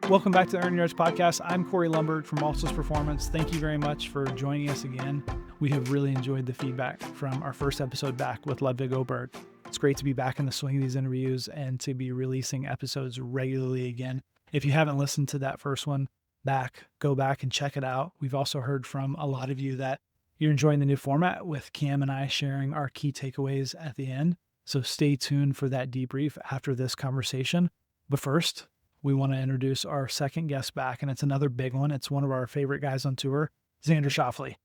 Welcome back to the Earn Your Edge podcast. I'm Corey Lumbert from ALTUS Performance. Thank you very much for joining us again. We have really enjoyed the feedback from our first episode back with Ludwig Oberg. It's great to be back in the swing of these interviews and to be releasing episodes regularly again. If you haven't listened to that first one go back and check it out. We've also heard from a lot of you that you're enjoying the new format with Cam and I sharing our key takeaways at the end. So stay tuned for that debrief after this conversation. But first, we want to introduce our second guest back, and it's another big one. It's one of our favorite guys on tour, Xander Schauffele.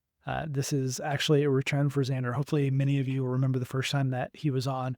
This is actually a return for Xander. Hopefully many of you will remember the first time that he was on.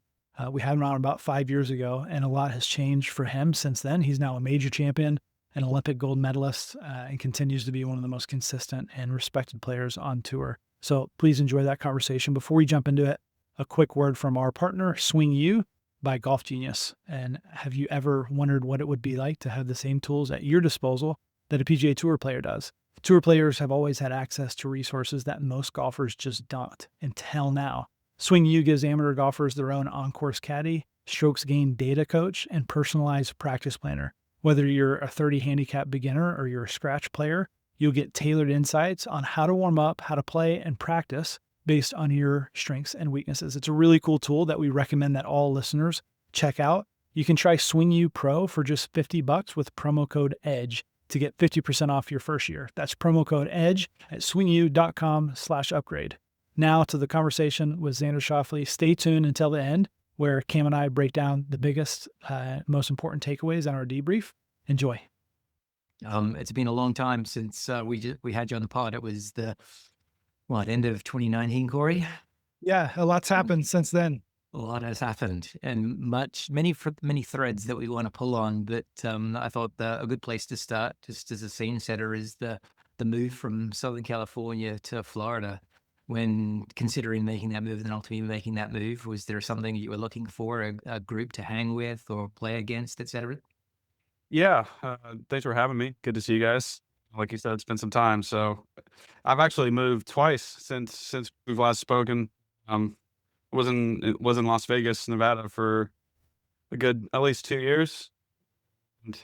We had him on about 5 years ago, and a lot has changed for him since then. He's now a major champion, an Olympic gold medalist, and continues to be one of the most consistent and respected players on tour. So please enjoy that conversation. Before we jump into it, a quick word from our partner, Swing U by Golf Genius. And have you ever wondered what it would be like to have the same tools at your disposal that a PGA Tour player does? Tour players have always had access to resources that most golfers just don't until now. Swing U gives amateur golfers their own on-course caddy, strokes gain data coach, and personalized practice planner. Whether you're a 30 handicap beginner or you're a scratch player, you'll get tailored insights on how to warm up, how to play, and practice based on your strengths and weaknesses. It's a really cool tool that we recommend that all listeners check out. You can try Swing U Pro for just $50 with promo code EDGE to get 50% off your first year. That's promo code EDGE at swingu.com/upgrade. Now to the conversation with Xander Schauffele. Stay tuned until the end, where Cam and I break down the biggest, most important takeaways on our debrief. Enjoy. It's been a long time since we had you on the pod. It was the end of 2019, Corey? Yeah, a lot's happened since then. A lot has happened, and many threads that we want to pull on. But I thought a good place to start, just as a scene setter, is the move from Southern California to Florida. When considering making that move and then ultimately making that move, was there something you were looking for, a group to hang with or play against, etc.? Yeah, thanks for having me. Good to see you guys. Like you said, it's been some time. So I've actually moved twice since we've last spoken. Was in Las Vegas, Nevada for a good at least 2 years. And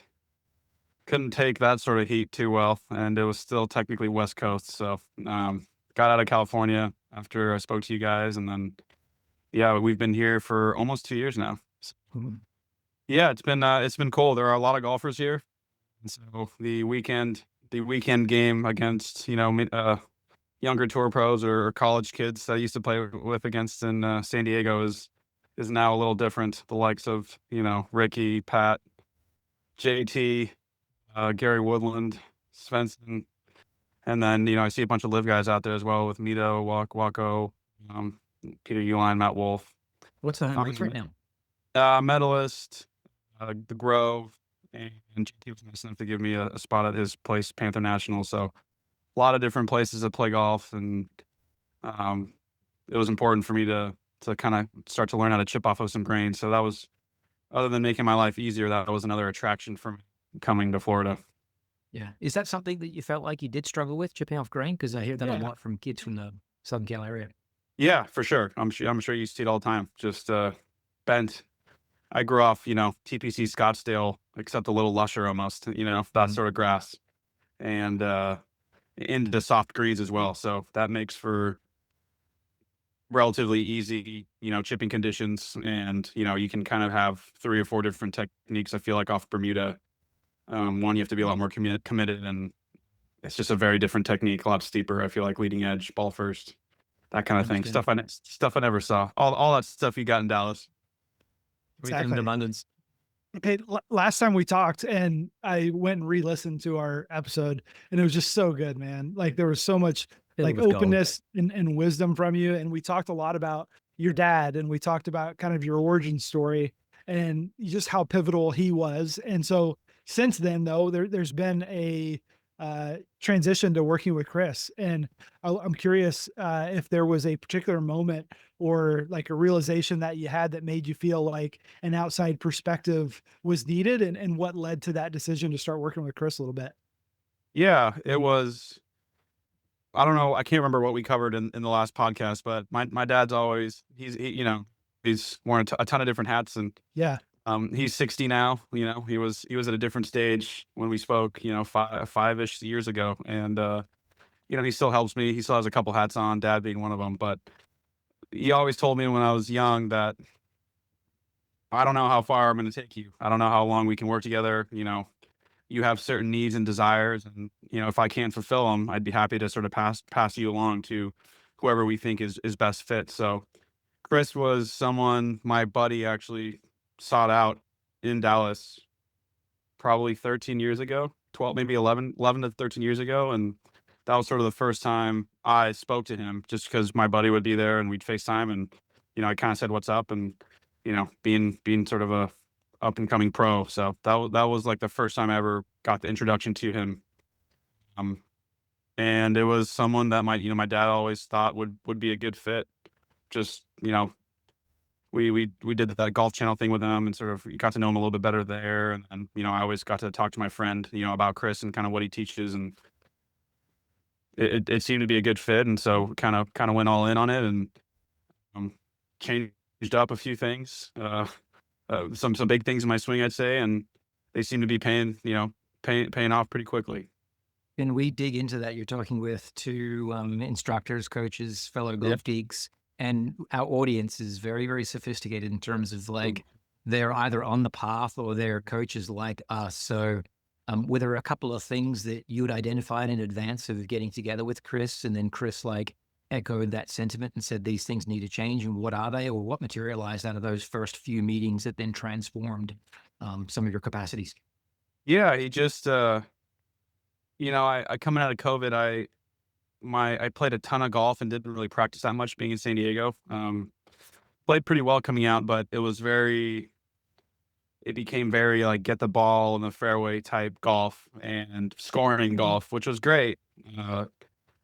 couldn't take that sort of heat too well, and it was still technically West Coast. So got out of California after I spoke to you guys, and then we've been here for almost 2 years now. So, yeah, it's been cool. There are a lot of golfers here, and so the weekend game against younger tour pros or college kids that I used to play with against in San Diego is now a little different. The likes of Ricky, Pat, JT, Gary Woodland, Svensson, and then I see a bunch of live guys out there as well with Mito, Waco, Peter Uihlein, Matt Wolf. What's the home race right now? Medalist, the Grove, and JT was nice enough to give me a spot at his place, Panther National. So a lot of different places to play golf, and it was important for me to kind of start to learn how to chip off of some grains. So that was, other than making my life easier, that was another attraction for me coming to Florida. Yeah. Is that something that you felt like you did struggle with, chipping off grain? Because I hear that a lot from kids from the Southern Cal area. Yeah, for sure. I'm sure you see it all the time. Just bent. I grew off, TPC Scottsdale, except a little lusher almost, that sort of grass, and into soft greens as well. So that makes for relatively easy, chipping conditions, and you can kind of have 3 or 4 different techniques. I feel like off Bermuda. One, you have to be a lot more committed, and it's just a very different technique, a lot steeper. I feel like leading edge, ball first, that kind of thing. Stuff I never saw. All that stuff you got in Dallas. Exactly. In abundance. Okay, last time we talked, and I went and re-listened to our episode, and it was just so good, man. Like there was so much openness and wisdom from you, and we talked a lot about your dad, and we talked about kind of your origin story and just how pivotal he was. And so since then, though, there's been a transition to working with Chris, and I'm curious if there was a particular moment or like a realization that you had that made you feel like an outside perspective was needed, and what led to that decision to start working with Chris a little bit. Yeah, it was, I don't know, I can't remember what we covered in the last podcast, but my dad's always, he's worn a ton of different hats, and Yeah. He's 60 now. He was at a different stage when we spoke, five-ish years ago, and he still helps me. He still has a couple hats on, dad being one of them. But he always told me when I was young that I don't know how far I'm going to take you. I don't know how long we can work together. You have certain needs and desires, and if I can't fulfill them, I'd be happy to sort of pass you along to whoever we think is best fit. So Chris was someone my buddy actually sought out in Dallas probably 13 years ago, 12, maybe 11 to 13 years ago. And that was sort of the first time I spoke to him, just because my buddy would be there and we'd FaceTime, and, I kind of said, what's up? And, being sort of a up and coming pro. So that was like the first time I ever got the introduction to him. Um, and it was someone that my dad always thought would be a good fit. Just, we did that Golf Channel thing with him, and sort of got to know him a little bit better there. And I always got to talk to my friend, about Chris and kind of what he teaches, and it seemed to be a good fit. And so kind of went all in on it, and changed up a few things, some big things in my swing, I'd say, and they seem to be paying off pretty quickly. Can we dig into that? You're talking with two instructors, coaches, fellow Yep. golf geeks, and our audience is very, very sophisticated in terms of like they're either on the path or they're coaches like us. So were there a couple of things that you had identified in advance of getting together with Chris, and then Chris like echoed that sentiment and said these things need to change, and what are they, or what materialized out of those first few meetings that then transformed some of your capacities? Yeah, he just I coming out of COVID, I played a ton of golf and didn't really practice that much being in San Diego. Played pretty well coming out, but it became very like get the ball in the fairway type golf and scoring golf, which was great.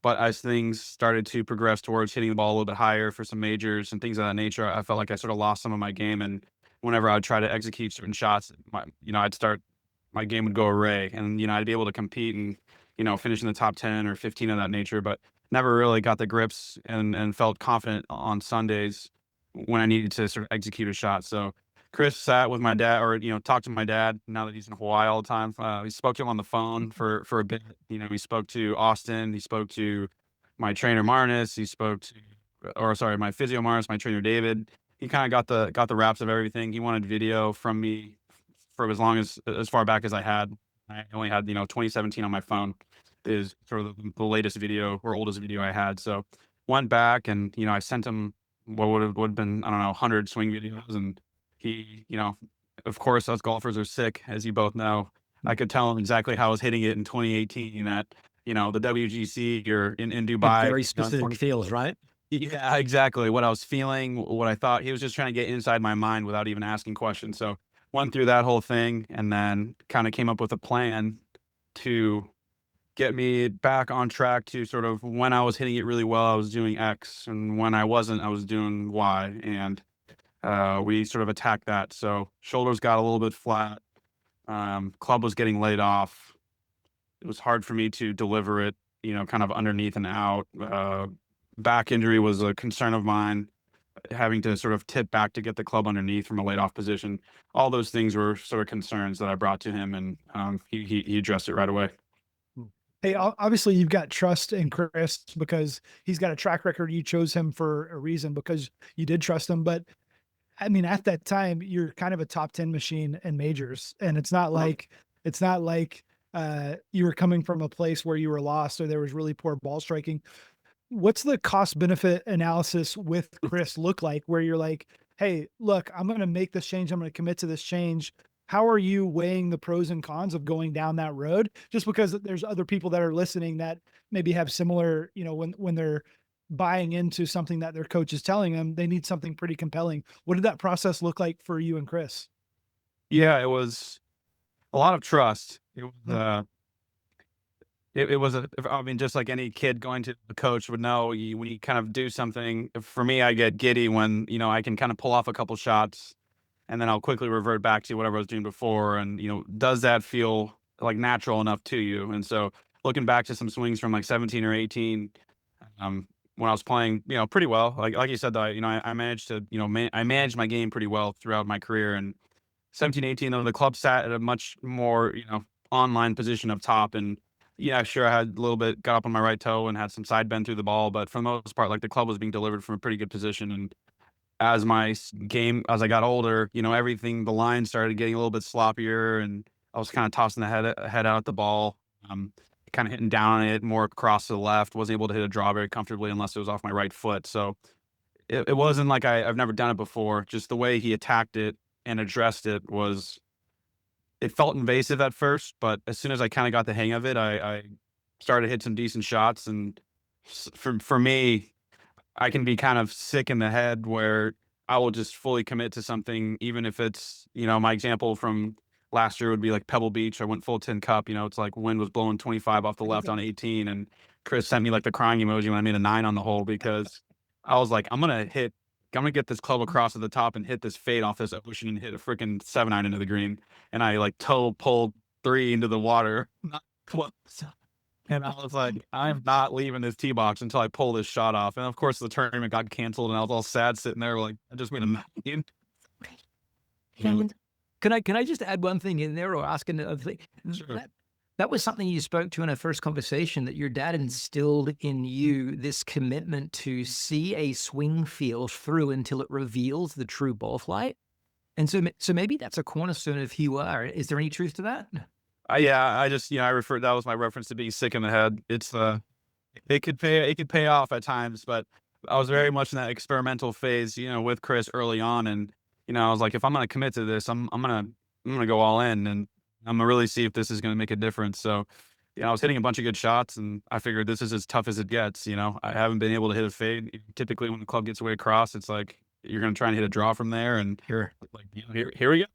But as things started to progress towards hitting the ball a little bit higher for some majors and things of that nature, I felt like I sort of lost some of my game. And whenever I would try to execute certain shots, my game would go array, and I'd be able to compete and finish in the top 10 or 15 of that nature, but never really got the grips and felt confident on Sundays when I needed to sort of execute a shot. So Chris sat with my dad, or talked to my dad now that he's in Hawaii all the time. We spoke to him on the phone for a bit. We spoke to Austin. He spoke to my trainer Marnus. My physio Marnus, my trainer David. He kind of got the wraps of everything. He wanted video from me for as far back as I had. I only had 2017 on my phone is sort of the latest video or oldest video I had. So went back, and I sent him what would have been, I don't know, 100 swing videos, and he, of course, us golfers are sick, as you both know. I could tell him exactly how I was hitting it in 2018 at, the WGC or in Dubai. Very specific feels, right? Yeah, exactly. What I was feeling, what I thought. He was just trying to get inside my mind without even asking questions. So went through that whole thing, and then kind of came up with a plan to get me back on track to sort of when I was hitting it really well, I was doing X, and when I wasn't, I was doing Y. And we sort of attacked that. So shoulders got a little bit flat. Club was getting laid off. It was hard for me to deliver it, kind of underneath and out. Back injury was a concern of mine, having to sort of tip back to get the club underneath from a laid off position. All those things were sort of concerns that I brought to him, and he addressed it right away. Hey, obviously you've got trust in Chris because he's got a track record. You chose him for a reason because you did trust him. But I mean, at that time, you're kind of a top 10 machine in majors. And it's not like you were coming from a place where you were lost or there was really poor ball striking. What's the cost benefit analysis with Chris look like, where you're like, hey, look, I'm going to make this change. I'm going to commit to this change. How are you weighing the pros and cons of going down that road? Just because there's other people that are listening that maybe have similar, when they're buying into something that their coach is telling them, they need something pretty compelling. What did that process look like for you and Chris? Yeah, it was a lot of trust. It was I mean, just like any kid going to the coach would know, when you kind of do something. For me, I get giddy when I can kind of pull off a couple shots, and then I'll quickly revert back to whatever I was doing before. And does that feel like natural enough to you? And so looking back to some swings from like 17 or 18, when I was playing, pretty well. Like you said, though, I managed to, I managed my game pretty well throughout my career, and 17, 18, though, the club sat at a much more, online position up top. And yeah, sure, I had a little bit, got up on my right toe and had some side bend through the ball. But for the most part, like the club was being delivered from a pretty good position. And as I got older, everything, the line started getting a little bit sloppier, and I was kind of tossing the head out at the ball, um, kind of hitting down on it more across to the left. Wasn't able to hit a draw very comfortably unless it was off my right foot. So it wasn't like I've never done it before. Just the way he attacked it and addressed it it felt invasive at first, but as soon as I kind of got the hang of it, I started to hit some decent shots. And for me, I can be kind of sick in the head where I will just fully commit to something, even if it's, my example from last year would be like Pebble Beach. I went full 10 cup, it's like wind was blowing 25 off the left on 18. And Chris sent me like the crying emoji when I made a 9 on the hole, because I was like, I'm going to get this club across at the top and hit this fade off this ocean and hit a freaking 7-iron into the green. And I like toe pulled 3 into the water. Not close. And I was like, I'm not leaving this tee box until I pull this shot off. And of course, the tournament got canceled, and I was all sad sitting there, like, I just made a million. Can I just add one thing in there, or ask another thing? Sure. That was something you spoke to in our first conversation, that your dad instilled in you this commitment to see a swing feel through until it reveals the true ball flight. And so maybe that's a cornerstone of who you are. Is there any truth to that? Yeah, I just, that was my reference to being sick in the head. It's, it could pay off at times, but I was very much in that experimental phase, with Chris early on. And, I was like, if I'm going to commit to this, I'm going to go all in, and I'm going to really see if this is going to make a difference. So, I was hitting a bunch of good shots, and I figured this is as tough as it gets. I haven't been able to hit a fade. Typically when the club gets way across, it's like, you're going to try and hit a draw from there. And like, here we go.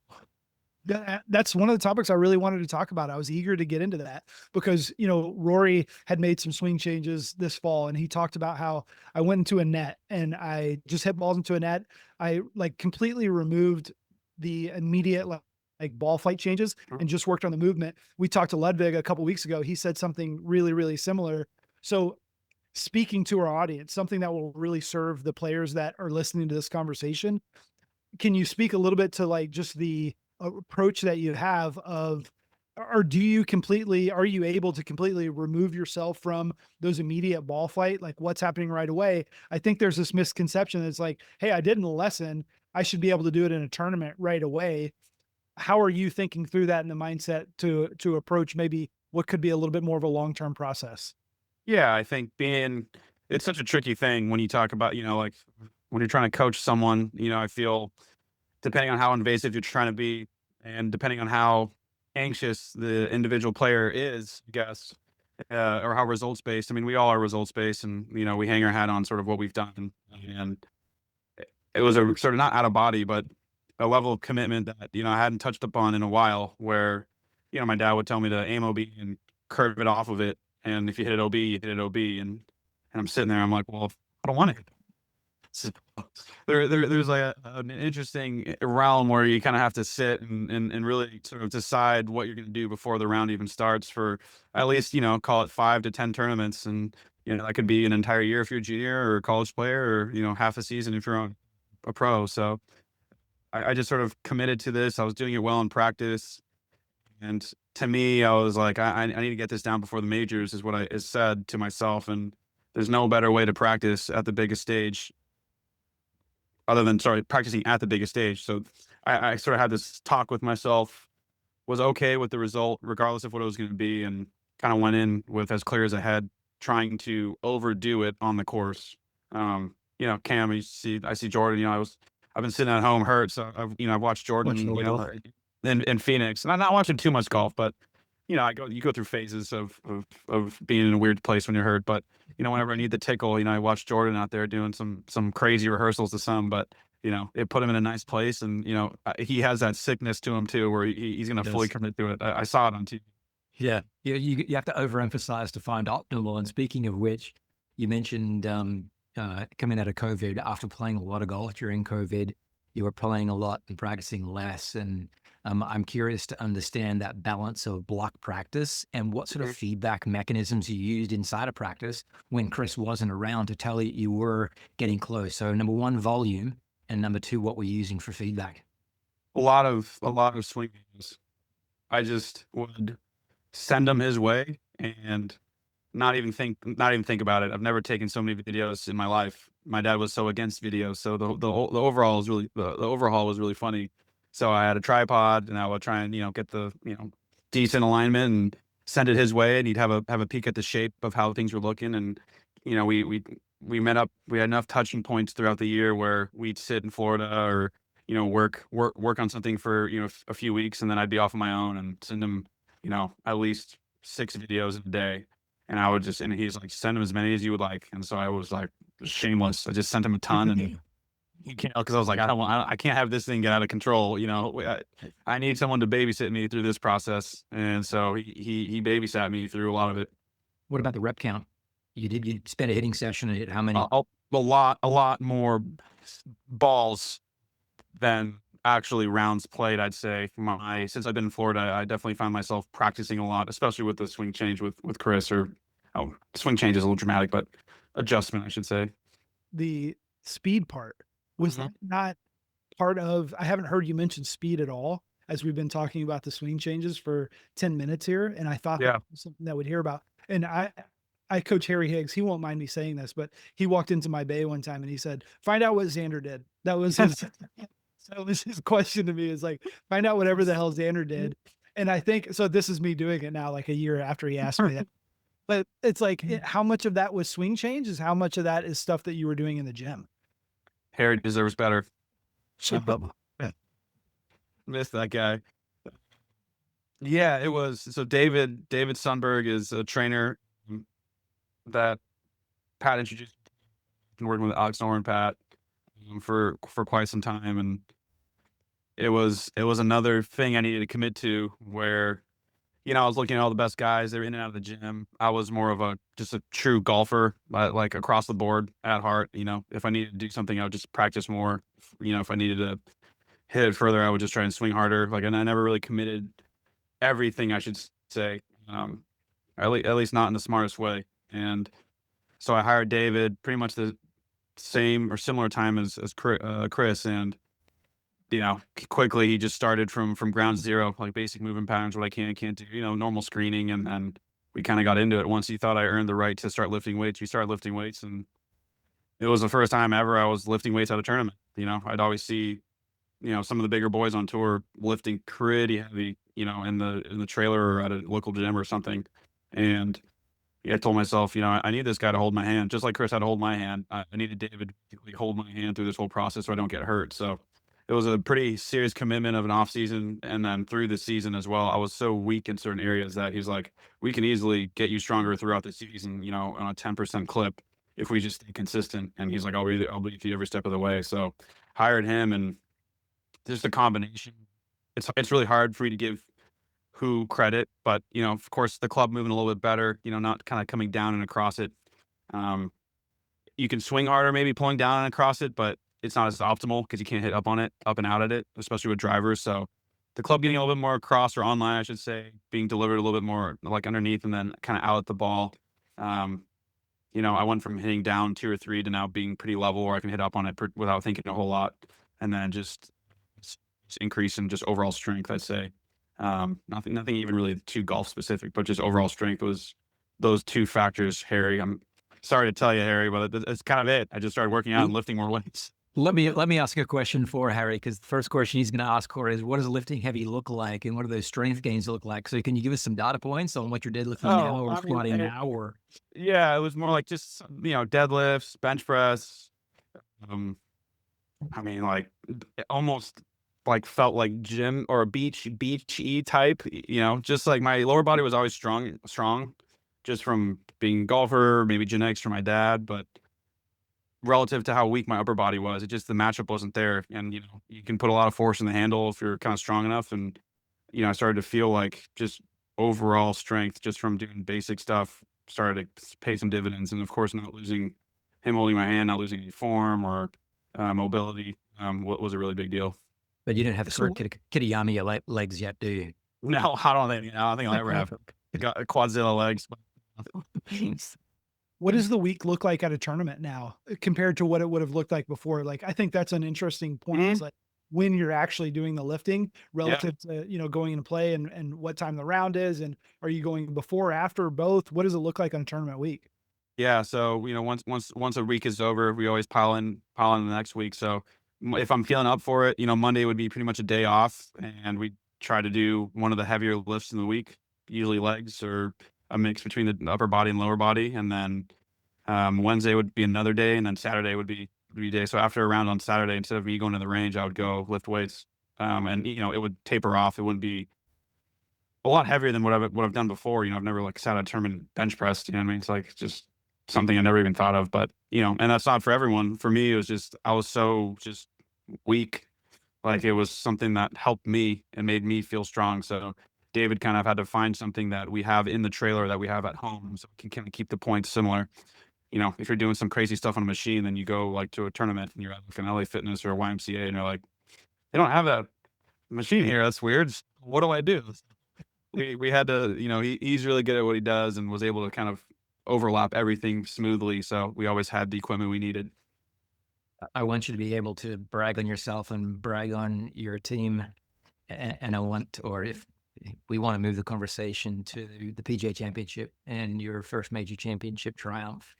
That's one of the topics I really wanted to talk about. I was eager to get into that because, Rory had made some swing changes this fall, and he talked about how I went into a net and I just hit balls into a net. I like completely removed the immediate like ball flight changes and just worked on the movement. We talked to Ludwig a couple weeks ago. He said something really, really similar. So speaking to our audience, something that will really serve the players that are listening to this conversation, can you speak a little bit to like just the approach that you have of, or are you able to completely remove yourself from those immediate ball flight, like what's happening right away? I think there's this misconception that's like, hey, I did in a lesson, I should be able to do it in a tournament right away. How are you thinking through that in the mindset to approach maybe what could be a little bit more of a long-term process? Yeah, I think it's such a tricky thing when you talk about, like when you're trying to coach someone, I feel depending on how invasive you're trying to be, and depending on how anxious the individual player is, I guess, or how results based. I mean, we all are results based, and we hang our hat on sort of what we've done. And it was a sort of not out of body, but a level of commitment that I hadn't touched upon in a while. Where my dad would tell me to aim OB and curve it off of it, and if you hit it OB, you hit it OB, and I'm sitting there, I'm like, well, I don't want to hit it. So there's like an interesting realm where you kind of have to sit and really sort of decide what you're going to do before the round even starts for at least, call it 5 to 10 tournaments. And, that could be an entire year if you're a junior or a college player, or, half a season if you're a pro. So I just sort of committed to this. I was doing it well in practice. And to me, I was like, I need to get this down before the majors is what I said to myself. And there's no better way to practice at the biggest stage other than practicing at the biggest stage. So I sort of had this talk with myself, was okay with the result, regardless of what it was going to be, and kind of went in with as clear as I had, trying to overdo it on the course. Cam, I see Jordan, I've been sitting at home hurt. So I've watched Jordan in Phoenix, and I'm not watching too much golf, but you go through phases of being in a weird place when you're hurt. But, whenever I need the tickle, I watch Jordan out there doing some crazy rehearsals to some, but, it put him in a nice place. And, he has that sickness to him too, where he's going to fully commit to it. I saw it on TV. Yeah. You have to overemphasize to find optimal. And speaking of which, you mentioned coming out of COVID, after playing a lot of golf during COVID, you were playing a lot and practicing less. And I'm curious to understand that balance of block practice and what sort of feedback mechanisms you used inside of practice when Chris wasn't around to tell you were getting close. So number one, volume, and number two, what we're using for feedback. a lot of swing videos. I just would send them his way and not even think about it. I've never taken so many videos in my life. My dad was so against videos, so the overall was really the overhaul was really funny. So I had a tripod, and I would try and get the decent alignment and send it his way, and he'd have a peek at the shape of how things were looking, and we met up. We had enough touching points throughout the year where we'd sit in Florida or work on something for a few weeks, and then I'd be off on my own and send him at least 6 videos in a day. And I would and he's like, send him as many as you would like. And so I was like, shameless. I just sent him a ton, and he can't, because I was like, I can't have this thing get out of control. I need someone to babysit me through this process. And so he babysat me through a lot of it. What about the rep count? You spent a hitting session and hit how many? A lot more balls than actually rounds played, I'd say. Since I've been in Florida, I definitely find myself practicing a lot, especially with the swing change with Chris, swing change is a little dramatic, but adjustment, I should say. The speed part, was that not part of, I haven't heard you mention speed at all as we've been talking about the swing changes for 10 minutes here. And I thought that was something that we'd hear about. And I coach Harry Higgs. He won't mind me saying this, but he walked into my bay one time and he said, find out what Xander did. That was his, that was his question to me, is like, find out whatever the hell Xander did. And I think, so this is me doing it now, like a year after he asked me that. But it's like, how much of that was swing changes? How much of that is stuff that you were doing in the gym? Harry deserves better. Shut up. Miss that guy. Yeah, it was. So David Sundberg is a trainer that Pat introduced. Been working with Alex Nor and Pat for quite some time, and it was another thing I needed to commit to, where I was looking at all the best guys. They were in and out of the gym. I was more of just a true golfer, like across the board at heart. If I needed to do something, I would just practice more. If I needed to hit it further, I would just try and swing harder. And I never really committed everything, I should say, at least not in the smartest way. And so I hired David pretty much the same or similar time as Chris, and quickly he just started from ground zero, like basic movement patterns, what I can and can't do, normal screening, and we kind of got into it. Once he thought I earned the right to start lifting weights, we started lifting weights, and it was the first time ever I was lifting weights at a tournament. I'd always see some of the bigger boys on tour lifting pretty heavy, in the trailer or at a local gym or something. And I told myself, I need this guy to hold my hand, just like Chris had to hold my hand. I needed David to hold my hand through this whole process so I don't get hurt. So it was a pretty serious commitment of an off season, and then through the season as well. I was so weak in certain areas that he's like, we can easily get you stronger throughout the season, on a 10% clip if we just stay consistent. And he's like, I'll be with you every step of the way. So hired him, and just a combination. It's really hard for me to give who credit, but of course the club moving a little bit better, not kind of coming down and across it. You can swing harder, maybe pulling down and across it, but it's not as optimal because you can't hit up and out at it, especially with drivers. So the club getting a little bit more across, or online, I should say, being delivered a little bit more like underneath and then kind of out at the ball. I went from hitting down 2 or 3 to now being pretty level where I can hit up on it without thinking a whole lot. And then just increase in just overall strength, I'd say. Nothing even really too golf specific, but just overall strength was those 2 factors, Harry. I'm sorry to tell you, Harry, but it's kind of it. I just started working out and lifting more weights. Let me ask a question for Harry, because the first question he's going to ask Corey is, what does lifting heavy look like, and what do those strength gains look like? So can you give us some data points on what you're deadlifting now or squatting now? Or it was more like just deadlifts, bench press. Almost like felt like gym or a beachy type. Just like my lower body was always strong, just from being a golfer, maybe genetics from my dad, but relative to how weak my upper body was, the matchup wasn't there. And you can put a lot of force in the handle if you're kind of strong enough. And I started to feel like just overall strength just from doing basic stuff started to pay some dividends. And of course, not losing him holding my hand, not losing any form or mobility, was a really big deal. But you didn't have Kitayami legs yet, do you? No, I don't think I'll ever have quadzilla legs. What does the week look like at a tournament now compared to what it would have looked like before? Like, I think that's an interesting point. It's like, when you're actually doing the lifting relative to, going into play and what time the round is? And are you going before, after, both? What does it look like on a tournament week? Yeah, so, once a week is over, we always pile in the next week. So if I'm feeling up for it, Monday would be pretty much a day off, and we try to do one of the heavier lifts in the week, usually legs or a mix between the upper body and lower body. And then Wednesday would be another day, and then Saturday would be a day. So after a round on Saturday, instead of me going to the range, I would go lift weights. And it would taper off. It wouldn't be a lot heavier than what I've done before. I've never like sat at a tournament bench press. You know what I mean? It's like just something I never even thought of. But and that's not for everyone. For me, it was just I was so just weak. Like it was something that helped me and made me feel strong. So David kind of had to find something that we have in the trailer that we have at home, so we can kind of keep the points similar. If you're doing some crazy stuff on a machine, then you go like to a tournament and you're at like an LA Fitness or a YMCA, and you're like, they don't have that machine here. That's weird. What do I do? We had to, he's really good at what he does and was able to kind of overlap everything smoothly. So we always had the equipment we needed. I want you to be able to brag on yourself and brag on your team. And if we want to move the conversation to the PGA Championship and your first major championship triumph.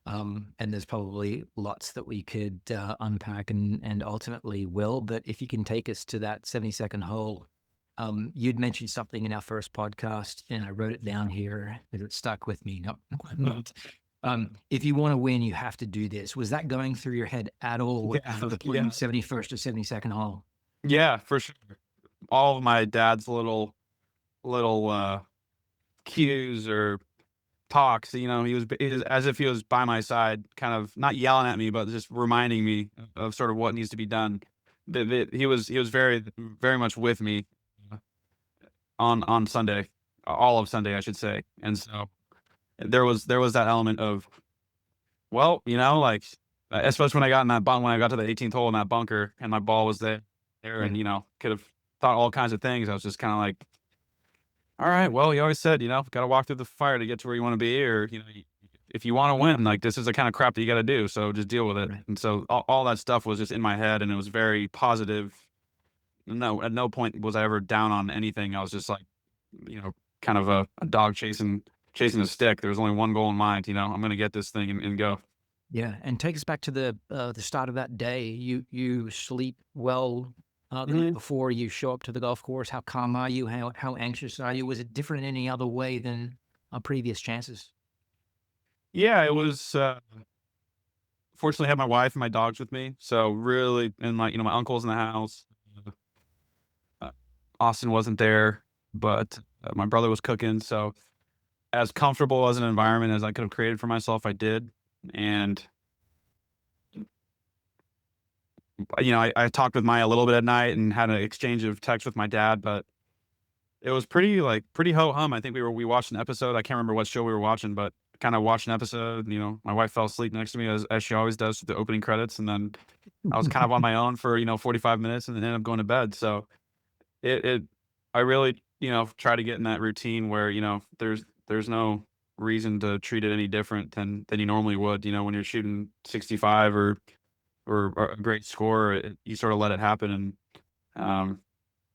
And there's probably lots that we could unpack and ultimately will. But if you can take us to that 72nd hole, you'd mentioned something in our first podcast, and I wrote it down here, and it stuck with me. Not. If you want to win, you have to do this. Was that going through your head at all for the 71st or 72nd hole? Yeah, for sure. All of my dad's little cues or talks, he was as if he was by my side, kind of not yelling at me, but just reminding me of sort of what needs to be done. He was very, very much with me on Sunday, all of Sunday, I should say. And so there was that element of, well, like, especially when I got to the 18th hole in that bunker and my ball was there, and could have thought all kinds of things. I was just kind of like, all right, well, you always said, got to walk through the fire to get to where you want to be, or if you want to win, like, this is the kind of crap that you got to do, so just deal with it. Right. And so all that stuff was just in my head, and it was very positive. No, at no point was I ever down on anything. I was just like, kind of a dog chasing a stick. There was only one goal in mind. I'm going to get this thing and go. Yeah, and take us back to the start of that day. You sleep well the night before you show up to the golf course. How calm are you? How anxious are you? Was it different in any other way than previous chances? Yeah, it was. Fortunately, I had my wife and my dogs with me, so really, and my uncle's in the house. Austin wasn't there, but my brother was cooking. So as comfortable as an environment as I could have created for myself, I did. And I talked with Maya a little bit at night and had an exchange of texts with my dad, but it was pretty ho-hum. I think we watched an episode. I can't remember what show we were watching, but kind of watched an episode. My wife fell asleep next to me as she always does, the opening credits, and then I was kind of on my own for 45 minutes, and then ended up going to bed. So I really try to get in that routine where there's no reason to treat it any different than you normally would. When you're shooting 65 or a great score, you sort of let it happen, and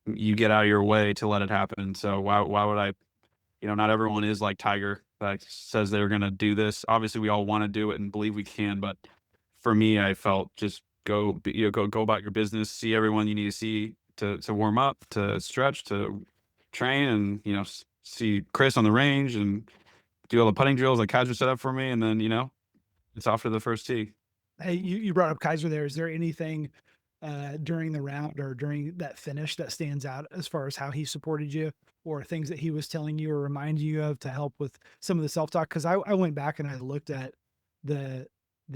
you get out of your way to let it happen. So why would I? Not everyone is like Tiger that says they're going to do this. Obviously, we all want to do it and believe we can, but for me, I felt just go about your business, see everyone you need to see to warm up, to stretch, to train, and see Chris on the range and do all the putting drills that Kaiser set up for me, and then it's off to the first tee. Hey, you brought up Kaiser there. Is there anything during the round or during that finish that stands out as far as how he supported you, or things that he was telling you or reminding you of to help with some of the self-talk? Because I went back and I looked at the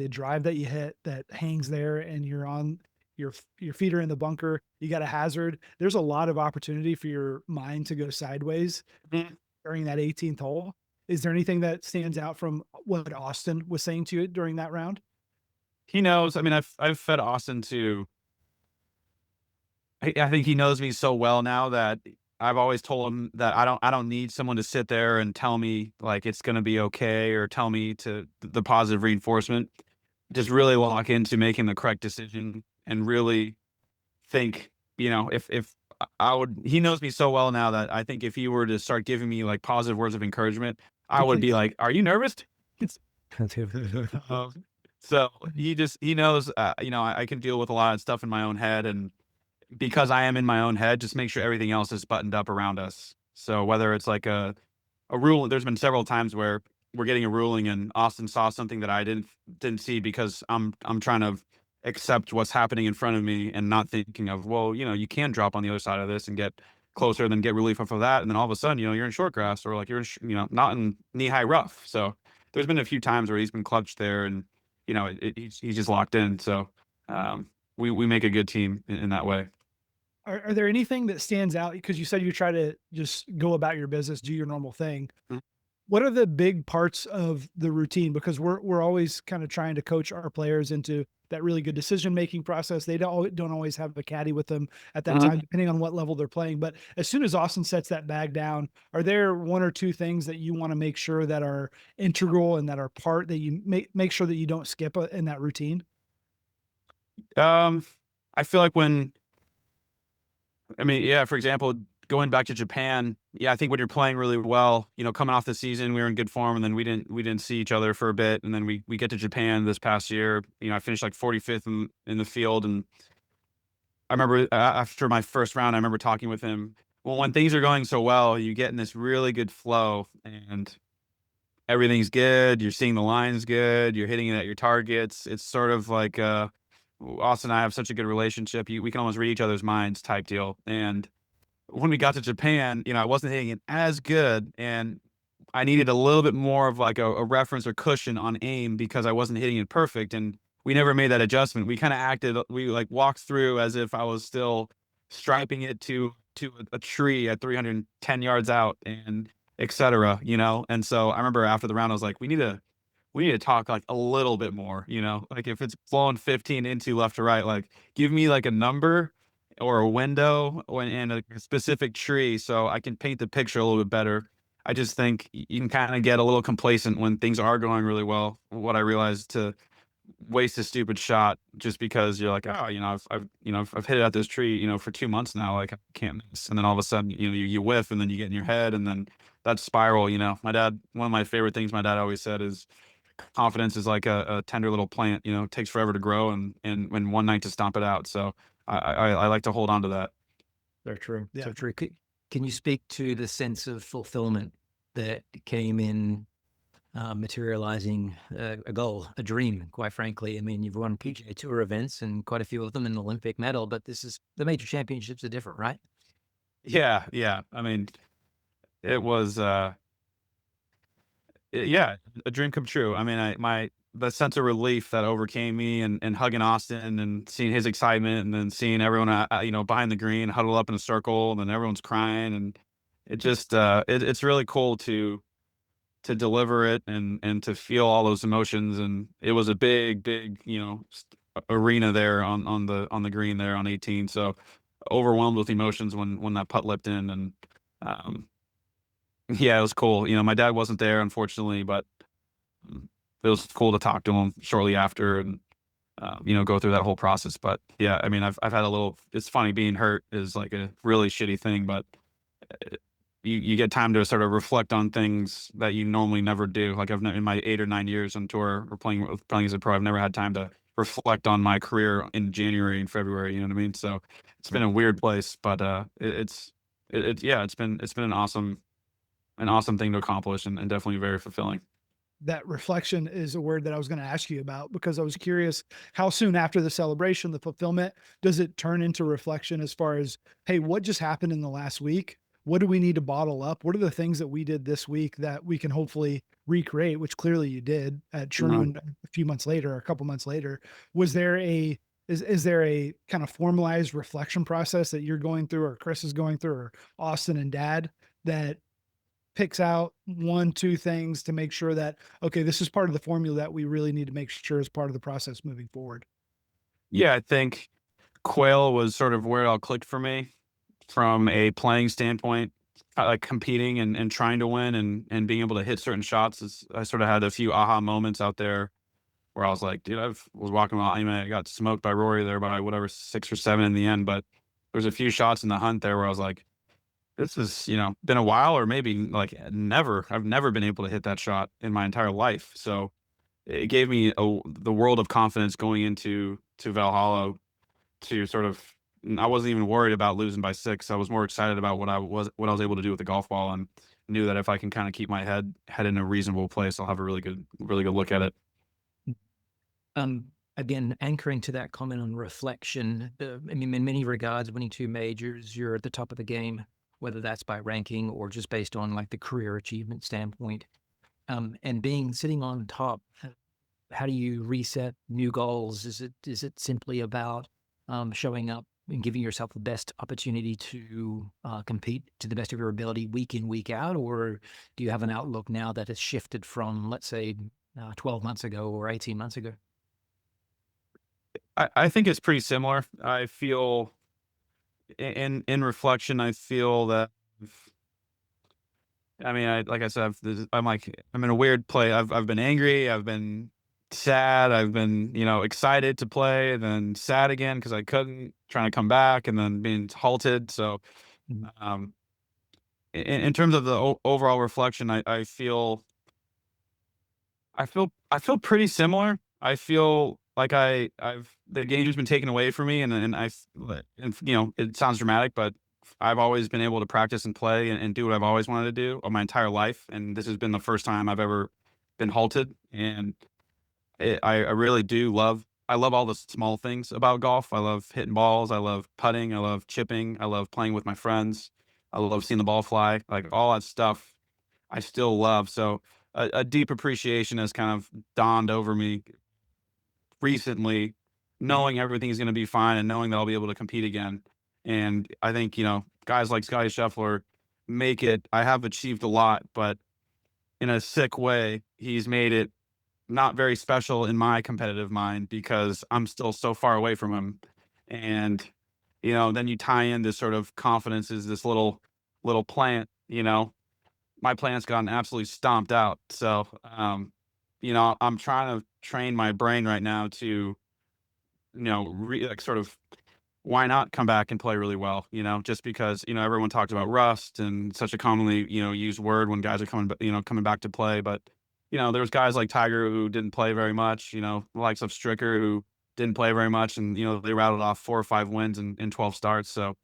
drive that you hit that hangs there, and you're on your feet are in the bunker. You got a hazard. There's a lot of opportunity for your mind to go sideways during that 18th hole. Is there anything that stands out from what Austin was saying to you during that round? He knows. I mean, I've fed Austin to. I think he knows me so well now that I've always told him that I don't need someone to sit there and tell me like it's going to be okay, or tell me to the positive reinforcement. Just really lock into making the correct decision and really think, if I would, he knows me so well now that I think if he were to start giving me like positive words of encouragement, I would be like, "Are you nervous?" It's, um, so he knows, I can deal with a lot of stuff in my own head, and because I am in my own head, just make sure everything else is buttoned up around us. So whether it's like a rule, there's been several times where we're getting a ruling and Austin saw something that I didn't see because I'm trying to accept what's happening in front of me and not thinking of, well, you can drop on the other side of this and get closer and then get relief off of that. And then all of a sudden, you're in short grass, or like you're in, not in knee high rough. So there's been a few times where he's been clutched there, and, he's just locked in. So, we make a good team in that way. Are there anything that stands out? Because you said you try to just go about your business, do your normal thing. Mhm. What are the big parts of the routine? Because we're always kind of trying to coach our players into that really good decision-making process. They don't always have a caddy with them at that Mhm. time, depending on what level they're playing. But as soon as Austin sets that bag down, are there one or two things that you want to make sure that are integral and that are part that you make sure that you don't skip in that routine? Um, I feel like yeah, for example, going back to Japan, yeah, I think when you're playing really well, coming off the season, we were in good form, and then we didn't see each other for a bit, and then we get to Japan this past year. I finished like 45th in the field, and I remember after my first round, I remember talking with him. Well, when things are going so well, you get in this really good flow, and everything's good. You're seeing the lines good. You're hitting it at your targets. It's sort of like Austin and I have such a good relationship. We can almost read each other's minds type deal. And when we got to Japan, I wasn't hitting it as good, and I needed a little bit more of like a reference or cushion on aim because I wasn't hitting it perfect. And we never made that adjustment. We kind of we like walked through as if I was still striping it to a tree at 310 yards out, and et cetera. And so I remember after the round, I was like, we need to talk like a little bit more, like if it's flowing 15 into left to right, like give me like a number or a window and a specific tree so I can paint the picture a little bit better. I just think you can kind of get a little complacent when things are going really well. What I realized, to waste a stupid shot just because you're like, oh, I've hit it at this tree, for 2 months now, like I can't miss. And then all of a sudden, you whiff, and then you get in your head, and then that spiral. One of my favorite things my dad always said is confidence is like a tender little plant. It takes forever to grow, and one night to stomp it out. So I like to hold on to that. So true. Yeah. So true. Can you speak to the sense of fulfillment that came in materializing a goal, a dream, quite frankly? I mean, you've won PGA Tour events and quite a few of them, an Olympic medal, but the major championships are different, right? Yeah, yeah. I mean, it was yeah, a dream come true. I mean, the sense of relief that overcame me, and hugging Austin and seeing his excitement, and then seeing everyone behind the green huddle up in a circle, and then everyone's crying, and it just it's really cool to deliver it, and to feel all those emotions. And it was a big arena there on the green there on 18. So overwhelmed with emotions when that putt lipped in. And um yeah, it was cool. My dad wasn't there, unfortunately, but it was cool to talk to him shortly after, and go through that whole process. But yeah, I mean, I've had a little. It's funny, being hurt is like a really shitty thing, but you get time to sort of reflect on things that you normally never do. Like in my 8 or 9 years on tour or playing as a pro, I've never had time to reflect on my career in January and February. You know what I mean? So it's been a weird place, but yeah, it's been an awesome thing to accomplish, and definitely very fulfilling. That reflection is a word that I was going to ask you about, because I was curious how soon after the celebration, the fulfillment, does it turn into reflection as far as, hey, what just happened in the last week? What do we need to bottle up? What are the things that we did this week that we can hopefully recreate, which clearly you did at Mhm. Sherman a few months later, or a couple months later. Was there is there a kind of formalized reflection process that you're going through, or Chris is going through, or Austin and Dad, that picks out one, two things to make sure that, okay, this is part of the formula that we really need to make sure is part of the process moving forward? Yeah, I think Quail was sort of where it all clicked for me from a playing standpoint, like competing and trying to win, and being able to hit certain shots. I sort of had a few aha moments out there where I was like, dude, was walking around. I mean, I got smoked by Rory there by whatever 6 or 7 in the end, but there's a few shots in the hunt there where I was like, this is, been a while, or maybe like never. I've never been able to hit that shot in my entire life. So it gave me the world of confidence going into Valhalla to sort of. I wasn't even worried about losing by 6. I was more excited about what I was able to do with the golf ball, and knew that if I can kind of keep my head in a reasonable place, I'll have a really good look at it. Again, anchoring to that comment on reflection, I mean, in many regards, winning 2 majors, you're at the top of the game, whether that's by ranking or just based on like the career achievement standpoint. And sitting on top, how do you reset new goals? Is it simply about showing up and giving yourself the best opportunity to compete to the best of your ability week in, week out? Or do you have an outlook now that has shifted from, let's say, 12 months ago or 18 months ago? I think it's pretty similar. I feel in reflection, I feel that. I mean, like I said, I'm in a weird play. I've been angry. I've been sad. I've been, excited to play, and then sad again because I couldn't, trying to come back, and then being halted. So, um, in terms of the overall reflection, I feel pretty similar. I feel like the game's been taken away from me, it sounds dramatic, but I've always been able to practice and play and do what I've always wanted to do all my entire life, and this has been the first time I've ever been halted. And I really do love. I love all the small things about golf. I love hitting balls. I love putting. I love chipping. I love playing with my friends. I love seeing the ball fly. Like all that stuff, I still love. So a deep appreciation has kind of dawned over me recently, knowing everything's going to be fine and knowing that I'll be able to compete again. And I think, guys like Scotty Scheffler make it. I have achieved a lot, but in a sick way, he's made it not very special in my competitive mind because I'm still so far away from him. And, then you tie in this sort of confidence is this little plant, my plant's gotten absolutely stomped out. So, I'm trying to train my brain right now to, like sort of why not come back and play really well, just because, everyone talks about rust and such a commonly, used word when guys are coming back to play. But, there's guys like Tiger who didn't play very much, the likes of Stricker who didn't play very much. And, they rattled off 4 or 5 wins in 12 starts. So,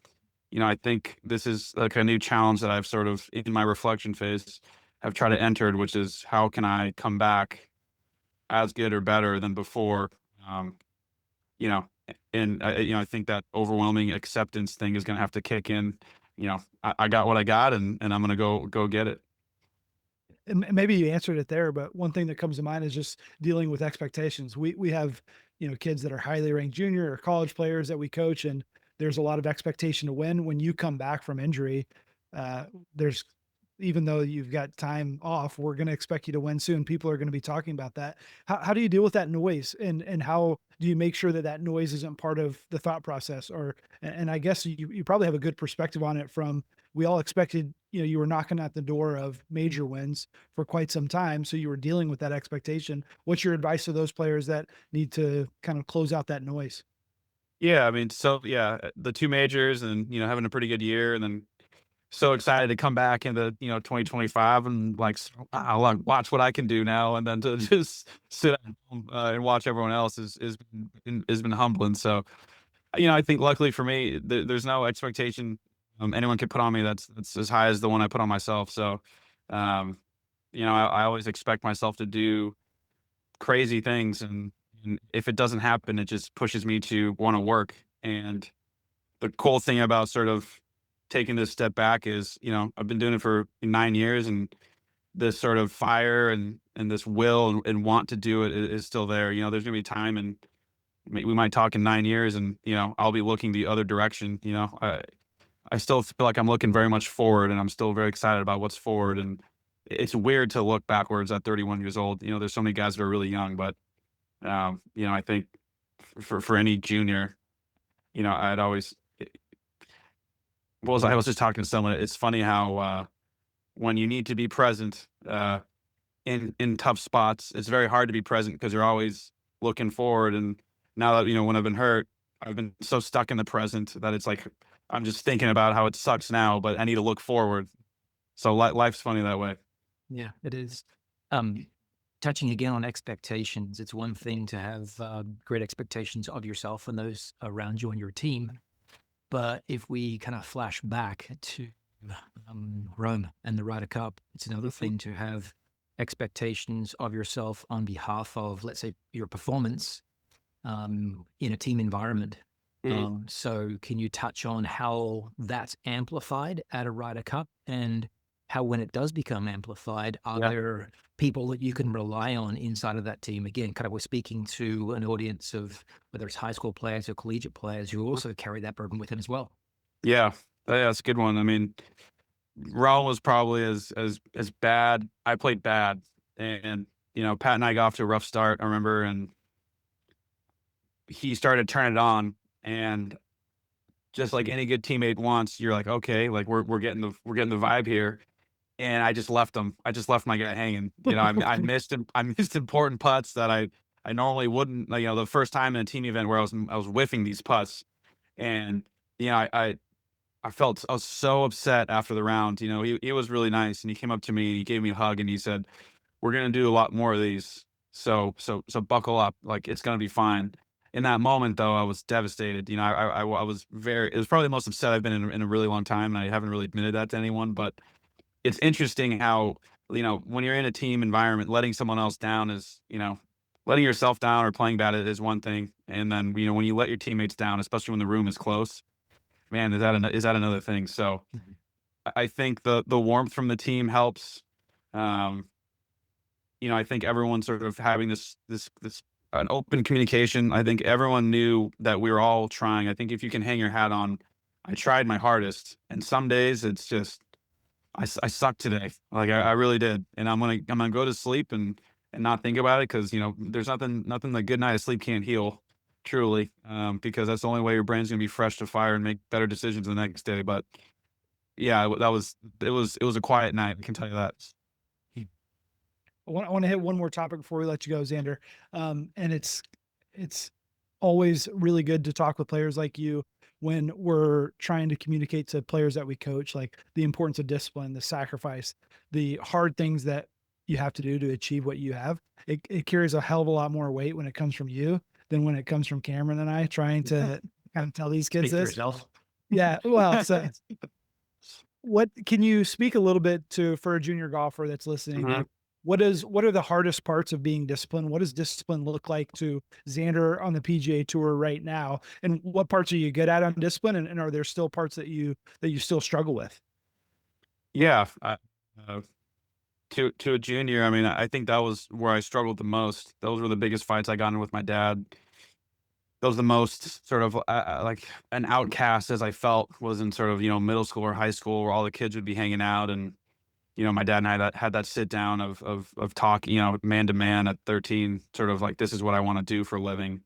I think this is like a new challenge that I've sort of in my reflection phase have tried to enter, which is how can I come back as good or better than before? Um, you know, and I think that overwhelming acceptance thing is going to have to kick in. I got what I got, and I'm going to go get it. And maybe you answered it there, but one thing that comes to mind is just dealing with expectations. We have, kids that are highly ranked junior or college players that we coach, and there's a lot of expectation to win. When you come back from injury, there's even though you've got time off, we're going to expect you to win soon. People are going to be talking about that. How do you deal with that noise, and how do you make sure that that noise isn't part of the thought process? And I guess you probably have a good perspective on it from, we all expected, you were knocking at the door of major wins for quite some time. So you were dealing with that expectation. What's your advice to those players that need to kind of close out that noise? Yeah, I mean, so yeah, the 2 majors and, having a pretty good year, and then so excited to come back into, 2025 and like, I'll like watch what I can do now. And then to just sit at home and watch everyone else has been humbling. So, I think luckily for me, there's no expectation anyone can put on me that's as high as the one I put on myself. So, um, I always expect myself to do crazy things, and if it doesn't happen, it just pushes me to want to work. And the cool thing about sort of taking this step back is, I've been doing it for 9 years, and this sort of fire and this will and want to do it is still there. There's gonna be time, and we might talk in 9 years, and I'll be looking the other direction. I still feel like I'm looking very much forward, and I'm still very excited about what's forward. And it's weird to look backwards at 31 years old. There's so many guys that are really young, but I think for any junior, I'd always. I was just talking to someone. It's funny how when you need to be present in tough spots, it's very hard to be present because you're always looking forward. And now that, when I've been hurt, I've been so stuck in the present that it's like I'm just thinking about how it sucks now, but I need to look forward. So life's funny that way. Yeah, it is. Um, Touching again on expectations, it's one thing to have great expectations of yourself and those around you and your team. But if we kind of flash back to Rome and the Ryder Cup, it's another thing to have expectations of yourself on behalf of, let's say, your performance in a team environment. So can you touch on how that's amplified at a Ryder Cup, and how, when it does become amplified, are there people that you can rely on inside of that team? Again, kind of, we're speaking to an audience of whether it's high school players or collegiate players who also carry that burden with them as well. Yeah, that's a good one. I mean, Raul was probably as bad. I played bad, and Pat and I got off to a rough start, I remember, and he started turning it on, and just like any good teammate wants, you're like, okay, like we're getting the vibe here. And I just left him. I just left my guy hanging. I missed him. I missed important putts that I normally wouldn't. Like, the first time in a team event where I was whiffing these putts, and I felt, I was so upset after the round. He was really nice, and he came up to me and he gave me a hug and he said, "We're gonna do a lot more of these. So buckle up. Like, it's gonna be fine." In that moment, though, I was devastated. I was very. It was probably the most upset I've been in a really long time, and I haven't really admitted that to anyone. But it's interesting how, when you're in a team environment, letting someone else down is, letting yourself down or playing bad is one thing. And then, when you let your teammates down, especially when the room is close, man, is that another thing? So I think the warmth from the team helps. I think everyone sort of having this an open communication. I think everyone knew that we were all trying. I think if you can hang your hat on, I tried my hardest, and some days it's just I sucked today. Like, I really did, and I'm gonna go to sleep and not think about it, because there's nothing a good night of sleep can't heal, truly, because that's the only way your brain's gonna be fresh to fire and make better decisions the next day. But yeah, it was a quiet night, I can tell you that. I want to hit one more topic before we let you go, Xander. And it's always really good to talk with players like you when we're trying to communicate to players that we coach, like the importance of discipline, the sacrifice, the hard things that you have to do to achieve what you have. It carries a hell of a lot more weight when it comes from you than when it comes from Cameron and I trying to kind of tell these kids Speak for this. yourself. Yeah. Well, so what can you speak a little bit for a junior golfer that's listening? Mhm. What are the hardest parts of being disciplined? What does discipline look like to Xander on the PGA Tour right now? And what parts are you good at on discipline? And are there still parts that you still struggle with? Yeah, uh, to a junior, I mean, I think that was where I struggled the most. Those were the biggest fights I got in with my dad. Those the most sort of, like an outcast as I felt was in sort of, middle school or high school, where all the kids would be hanging out, and my dad and I had that sit down of talk, man to man at 13, sort of like, this is what I want to do for a living.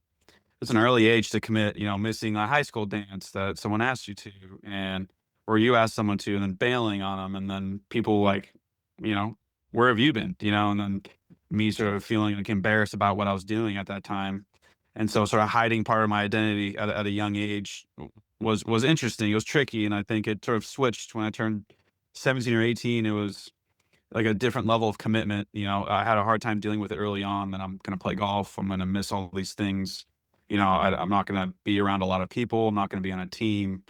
It's an early age to commit, missing a high school dance that someone asked you to, and or you asked someone to, and then bailing on them, and then people like, you know, where have you been? And then me sort of feeling like embarrassed about what I was doing at that time, and so sort of hiding part of my identity at a young age was interesting. It was tricky, and I think it sort of switched when I turned 17 or 18. It was like a different level of commitment. I had a hard time dealing with it early on, that I'm going to play golf. I'm going to miss all these things. I'm not going to be around a lot of people. I'm not going to be on a team.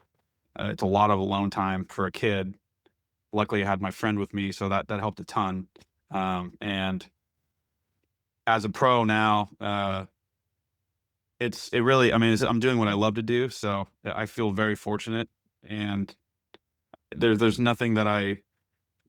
It's a lot of alone time for a kid. Luckily, I had my friend with me, so that helped a ton. And as a pro now, it really, I mean, I'm doing what I love to do, so I feel very fortunate. And there's nothing that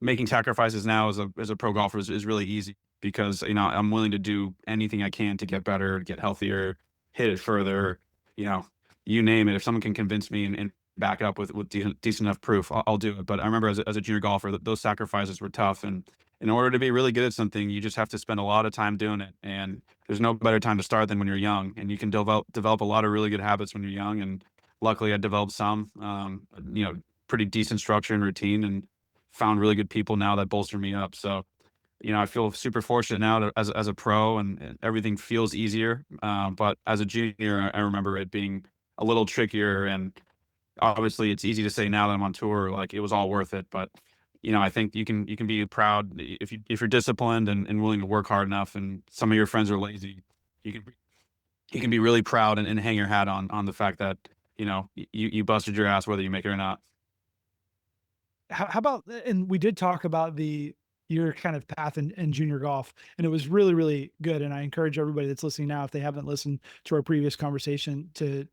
making sacrifices now as a pro golfer is really easy, because I'm willing to do anything I can to get better, get healthier, hit it further. You know, you name it. If someone can convince me and back it up with decent enough proof, I'll do it. But I remember as a junior golfer, those sacrifices were tough, and in order to be really good at something, you just have to spend a lot of time doing it. And there's no better time to start than when you're young, and you can develop a lot of really good habits when you're young. And luckily, I developed some, pretty decent structure and routine, and found really good people now that bolster me up. So I feel super fortunate now as a pro, and everything feels easier. But as a junior, I remember it being a little trickier, and obviously it's easy to say now that I'm on tour, like it was all worth it. But I think you can be proud if you're disciplined and willing to work hard enough, and some of your friends are lazy. You can you can be really proud and hang your hat on the fact that you busted your ass whether you make it or not. How about, and we did talk about your kind of path in junior golf, and it was really, really good. And I encourage everybody that's listening now, if they haven't listened to our previous conversation, to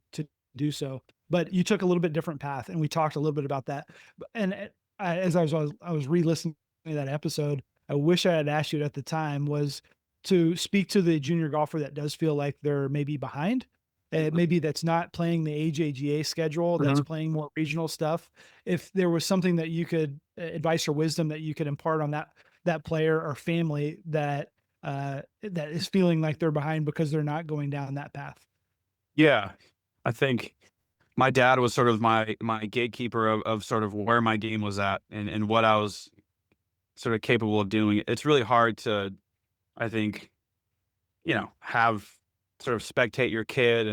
do so. But you took a little bit different path, and we talked a little bit about that. And as I was re-listening to that episode, I wish I had asked you at the time was to speak to the junior golfer that does feel like they're maybe behind. Maybe that's not playing the AJGA schedule, that's Mhm. playing more regional stuff. If there was something that you could advice or wisdom that you could impart on that player or family that is feeling like they're behind because they're not going down that path. Yeah, I think my dad was sort of my gatekeeper of sort of where my game was at, and what I was sort of capable of doing. It's really hard to, I think, have sort of spectate your kid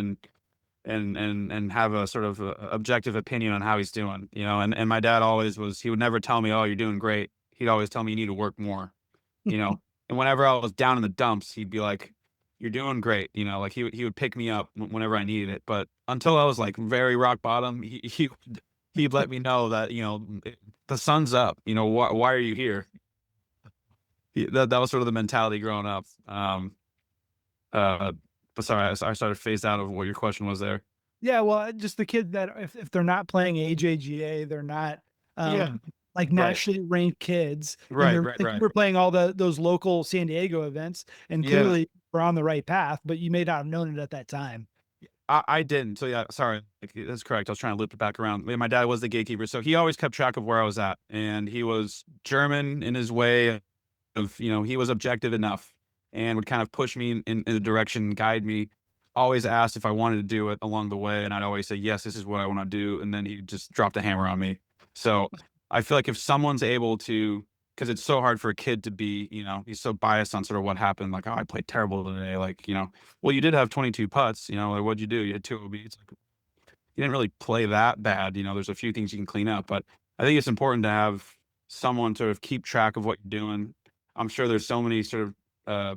and have a sort of objective opinion on how he's doing. And my dad always was, he would never tell me, "Oh, you're doing great." He'd always tell me, "You need to work more." you know. And whenever I was down in the dumps, he'd be like, "You're doing great." Like he would pick me up whenever I needed it. But until I was like very rock bottom, he'd let me know that the sun's up. Why are you here? That was sort of the mentality growing up. Uh, but sorry, I sort of phased out of what your question was there. Yeah, well, just the kid that if they're not playing AJGA, they're not Yeah. like Right. nationally ranked kids, and Right. they're Right. like you Right. were playing all those local San Diego events, and Yeah. clearly we're on the right path, but you may not have known it at that time. I didn't. So yeah, sorry. That's correct. I was trying to loop it back around. My dad was the gatekeeper, so he always kept track of where I was at, and he was German in his way of, he was objective enough and would kind of push me in the direction, guide me. Always asked if I wanted to do it along the way, and I'd always say yes, this is what I want to do, and then he just dropped the hammer on me. So I feel like if someone's able to, because it's so hard for a kid to be, he's so biased on sort of what happened. Like, oh, I played terrible today. Like, well, you did have 22 putts. Like, what'd you do? You had two OBs. Like, you didn't really play that bad. There's a few things you can clean up, but I think it's important to have someone sort of keep track of what you're doing. I'm sure there's so many sort of, I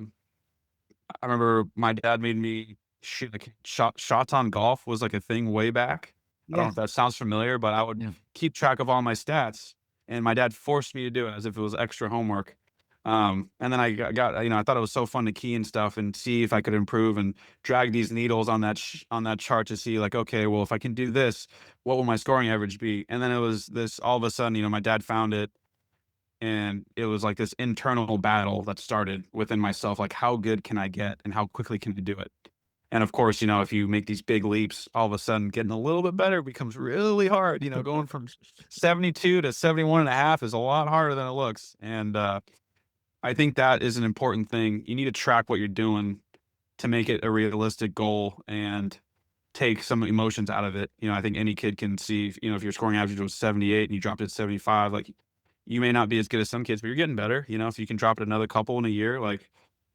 remember my dad made me shoot like shots on golf was like a thing way back. I don't know Yeah. if that sounds familiar, but I would Yeah. keep track of all my stats, and my dad forced me to do it as if it was extra homework. And then I got, I thought it was so fun to key and stuff and see if I could improve and drag these needles on that chart to see like, okay, well, if I can do this, what will my scoring average be? And then it was this all of a sudden, my dad found it, and it was like this internal battle that started within myself, like how good can I get and how quickly can I do it? And of course, if you make these big leaps, all of a sudden getting a little bit better becomes really hard. Going from 72 to 71 and a half is a lot harder than it looks. And I think that is an important thing. You need to track what you're doing to make it a realistic goal and take some emotions out of it. I think any kid can see, if your scoring average was 78 and you dropped it to 75, like you may not be as good as some kids, but you're getting better. If you can drop it another couple in a year, like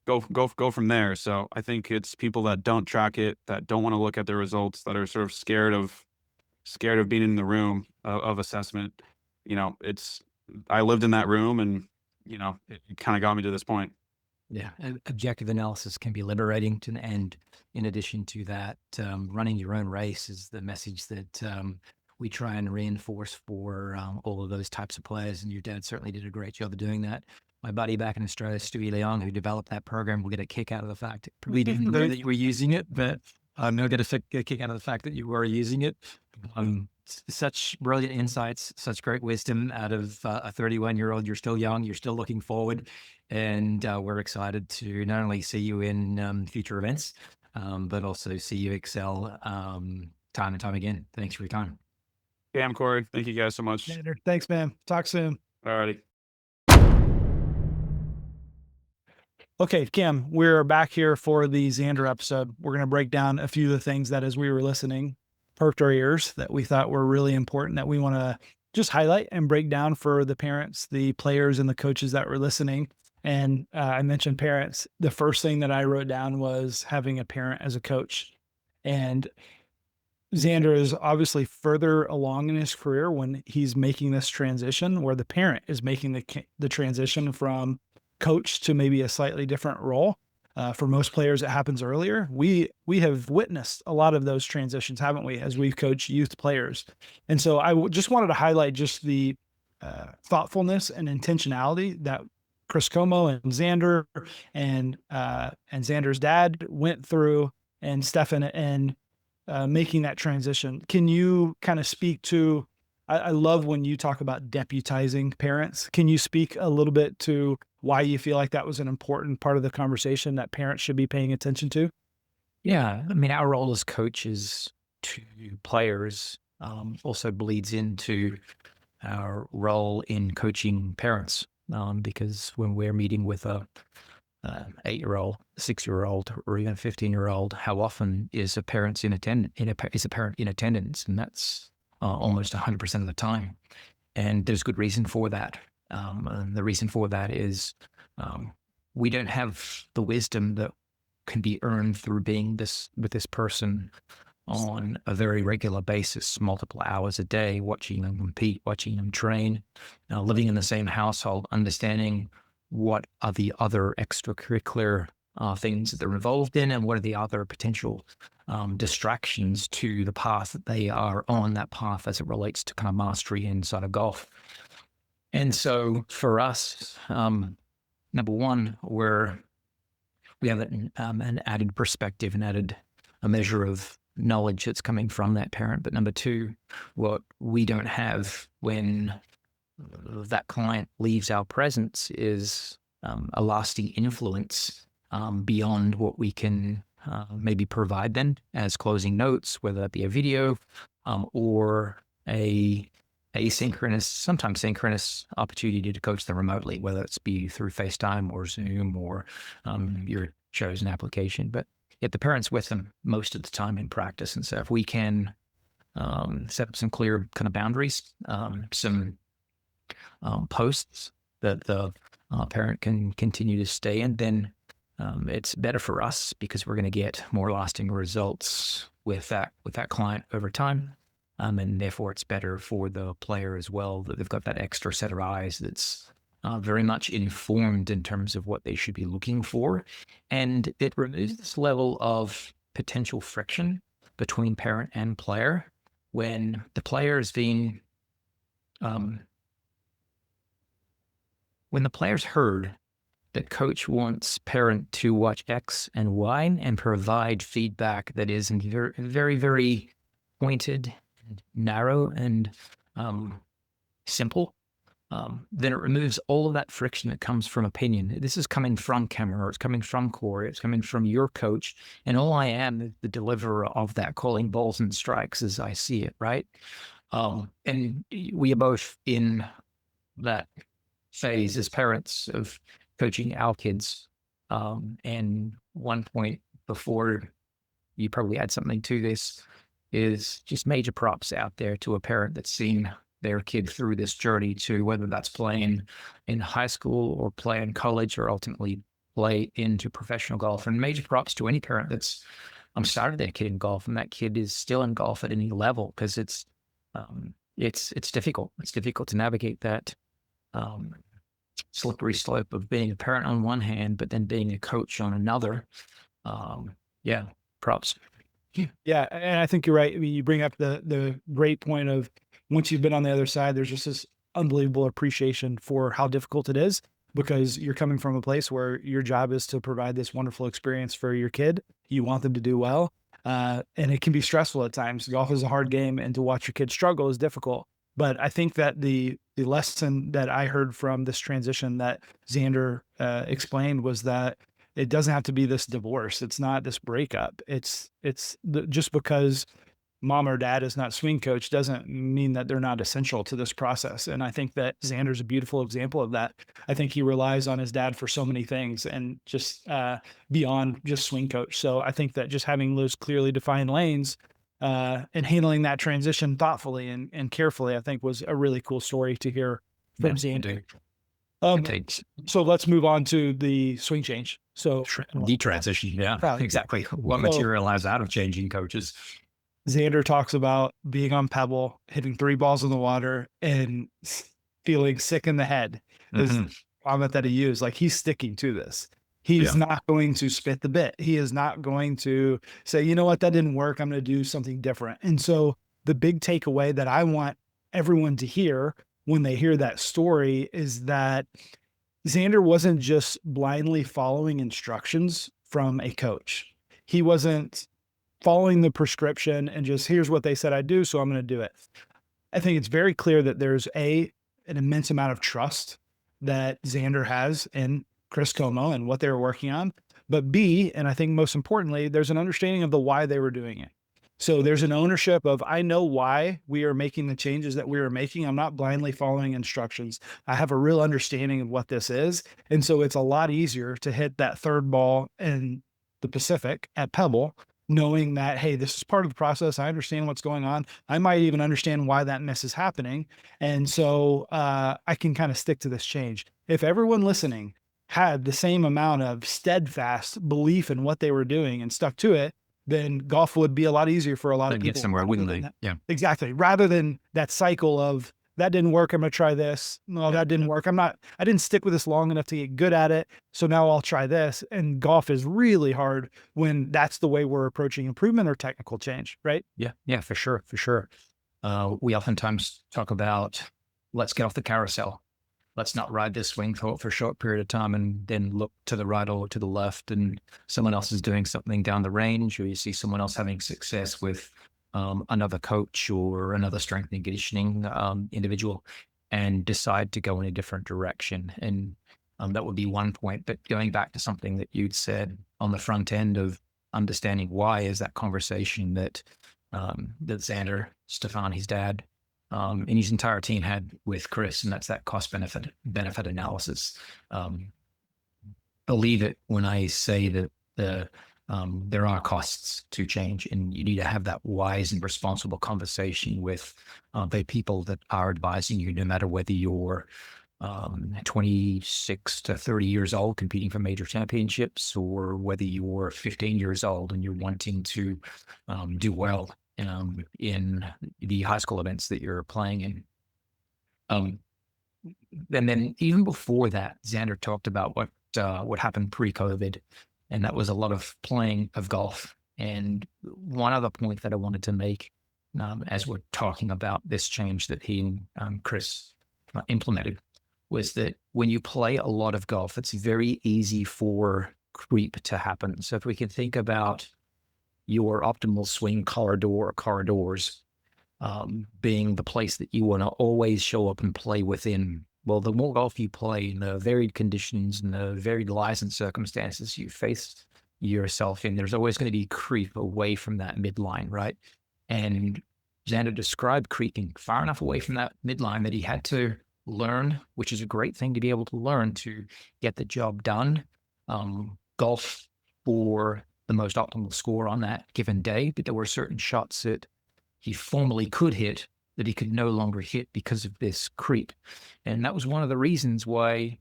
go from there. So I think it's people that don't track it, that don't want to look at the results, that are sort of scared of being in the room of assessment. It's I lived in that room, and it kind of got me to this point. Yeah, objective analysis can be liberating to the end. In addition to that, running your own race is the message that we try and reinforce for all of those types of players. And your dad certainly did a great job of doing that. My buddy back in Australia, Stewie Leong, who developed that program, will get a kick out of the fact, probably didn't know that you were using it, but no, get a kick out of the fact that you were using it. Such brilliant insights, such great wisdom out of a 31-year-old. You're still young, you're still looking forward, and we're excited to not only see you in future events, but also see you excel time and time again. Thanks for your time. Cam, Corey, thank you guys so much. Xander, thanks, man. Talk soon. Alrighty. Okay, Kim, we're back here for the Xander episode. We're going to break down a few of the things that as we were listening, perked our ears, that we thought were really important, that we want to just highlight and break down for the parents, the players, and the coaches that were listening. And I mentioned parents. The first thing that I wrote down was having a parent as a coach. And Xander is obviously further along in his career when he's making this transition, where the parent is making the transition from coach to maybe a slightly different role. For most players, it happens earlier. We have witnessed a lot of those transitions, haven't we, as we've coached youth players? And so I just wanted to highlight just the thoughtfulness and intentionality that Chris Como and Xander and Xander's dad went through, and Stefan, and making that transition. Can you kind of speak to, I love when you talk about deputizing parents. Can you speak a little bit to why you feel like that was an important part of the conversation that parents should be paying attention to? Yeah, I mean, our role as coaches to players also bleeds into our role in coaching parents, because when we're meeting with a 8-year-old, 6-year-old, or even 15-year-old, how often is a parent in attendance? And that's almost 100% of the time. And there's good reason for that. And the reason for that is we don't have the wisdom that can be earned through being with this person on a very regular basis, multiple hours a day, watching them compete, watching them train, living in the same household, understanding what are the other extracurricular things that they're involved in, and what are the other potential distractions to the path that they are on, that path as it relates to kind of mastery inside of golf. And so for us, number one, we have an added perspective and added a measure of knowledge that's coming from that parent. But number two, what we don't have when that client leaves our presence is a lasting influence beyond what we can maybe provide them as closing notes, whether that be a video or a asynchronous, sometimes synchronous opportunity to coach them remotely, whether it's be through FaceTime or Zoom or your chosen application. But yet the parent's with them most of the time in practice. And so if we can set up some clear kind of boundaries, some posts that the parent can continue to stay in, then it's better for us because we're going to get more lasting results with that client over time. And therefore it's better for the player as well, that they've got that extra set of eyes that's very much informed in terms of what they should be looking for. And it removes this level of potential friction between parent and player when the player is being, when the player's heard that coach wants parent to watch X and Y and provide feedback that is very, very, very pointed, narrow, and simple, then it removes all of that friction that comes from opinion. This is coming from Cameron, or it's coming from Corey, it's coming from your coach, and all I am is the deliverer of that, calling balls and strikes as I see it, right? And we are both in that phase as parents of coaching our kids. And one point before you probably add something to this is just major props out there to a parent that's seen their kid through this journey, to whether that's playing in high school or play in college or ultimately play into professional golf. And major props to any parent that's started their kid in golf and that kid is still in golf at any level, because it's difficult. It's difficult to navigate that slippery slope of being a parent on one hand, but then being a coach on another. Yeah, props. Yeah, and I think you're right. I mean, you bring up the great point of, once you've been on the other side, there's just this unbelievable appreciation for how difficult it is, because you're coming from a place where your job is to provide this wonderful experience for your kid. You want them to do well, and it can be stressful at times. Golf is a hard game, and to watch your kid struggle is difficult. But I think that the lesson that I heard from this transition that Xander explained was that it doesn't have to be this divorce. It's not this breakup. Just because mom or dad is not swing coach doesn't mean that they're not essential to this process. And I think that Xander's a beautiful example of that. I think he relies on his dad for so many things, and just beyond just swing coach. So I think that just having those clearly defined lanes and handling that transition thoughtfully and carefully, I think was a really cool story to hear from Xander. So let's move on to the swing change. So The transition, yeah, exactly. What materialized out of changing coaches? Xander talks about being on Pebble, hitting 3 balls in the water, and feeling sick in the head. Is the comment that he used. Like, he's sticking to this. He's not going to spit the bit. He is not going to say, you know what, that didn't work, I'm going to do something different. And so the big takeaway that I want everyone to hear when they hear that story is that Xander wasn't just blindly following instructions from a coach. He wasn't following the prescription and just, here's what they said I do, so I'm going to do it. I think it's very clear that there's an immense amount of trust that Xander has in Chris Como and what they were working on. But B, and I think most importantly, there's an understanding of the why they were doing it. So there's an ownership of, I know why we are making the changes that we are making. I'm not blindly following instructions. I have a real understanding of what this is. And so it's a lot easier to hit that 3rd ball in the Pacific at Pebble, knowing that, hey, this is part of the process. I understand what's going on. I might even understand why that miss is happening. And so I can kind of stick to this change. If everyone listening had the same amount of steadfast belief in what they were doing and stuck to it, then golf would be a lot easier for a lot of people. Get somewhere, wouldn't they? Yeah, exactly. Rather than that cycle of, that didn't work, I'm going to try this. No, that didn't work. I didn't stick with this long enough to get good at it. So now I'll try this. And golf is really hard when that's the way we're approaching improvement or technical change, right? Yeah, for sure. We oftentimes talk about, let's get off the carousel. Let's not ride this swing for a short period of time and then look to the right or to the left and someone else is doing something down the range, or you see someone else having success with another coach or another strength and conditioning individual, and decide to go in a different direction. And that would be one point. But going back to something that you'd said on the front end of understanding why, is that conversation that Xander, Stefan, his dad, and his entire team had with Chris, and that's that cost benefit analysis. Believe it when I say that there are costs to change, and you need to have that wise and responsible conversation with the people that are advising you, no matter whether you're 26 to 30 years old competing for major championships, or whether you're 15 years old and you're wanting to do well in the high school events that you're playing in. And then even before that, Xander talked about what happened pre-COVID, and that was a lot of playing of golf. And one other point that I wanted to make, as we're talking about this change that he and Chris implemented, was that when you play a lot of golf, it's very easy for creep to happen. So if we can think about your optimal swing corridor or corridors being the place that you want to always show up and play within. Well, the more golf you play in the varied conditions and the varied lies and circumstances you face yourself in, there's always going to be creep away from that midline, right? And Xander described creeping far enough away from that midline that he had to learn, which is a great thing to be able to learn to get the job done. Golf for the most optimal score on that given day, but there were certain shots that he formerly could hit that he could no longer hit because of this creep. And that was one of the reasons why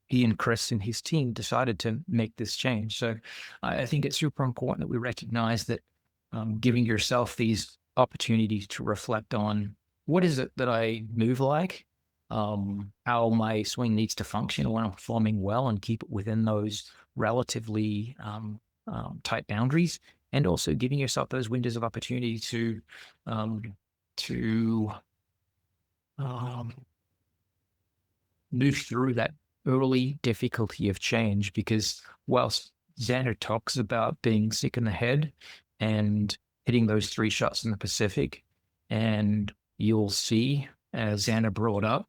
he and Chris and his team decided to make this change. So I think it's super important that we recognize that giving yourself these opportunities to reflect on, what is it that I move like, how my swing needs to function when I'm performing well, and keep it within those relatively tight boundaries, and also giving yourself those windows of opportunity to move through that early difficulty of change. Because whilst Xander talks about being sick in the head and hitting those 3 shots in the Pacific, and you'll see, as Xander brought up,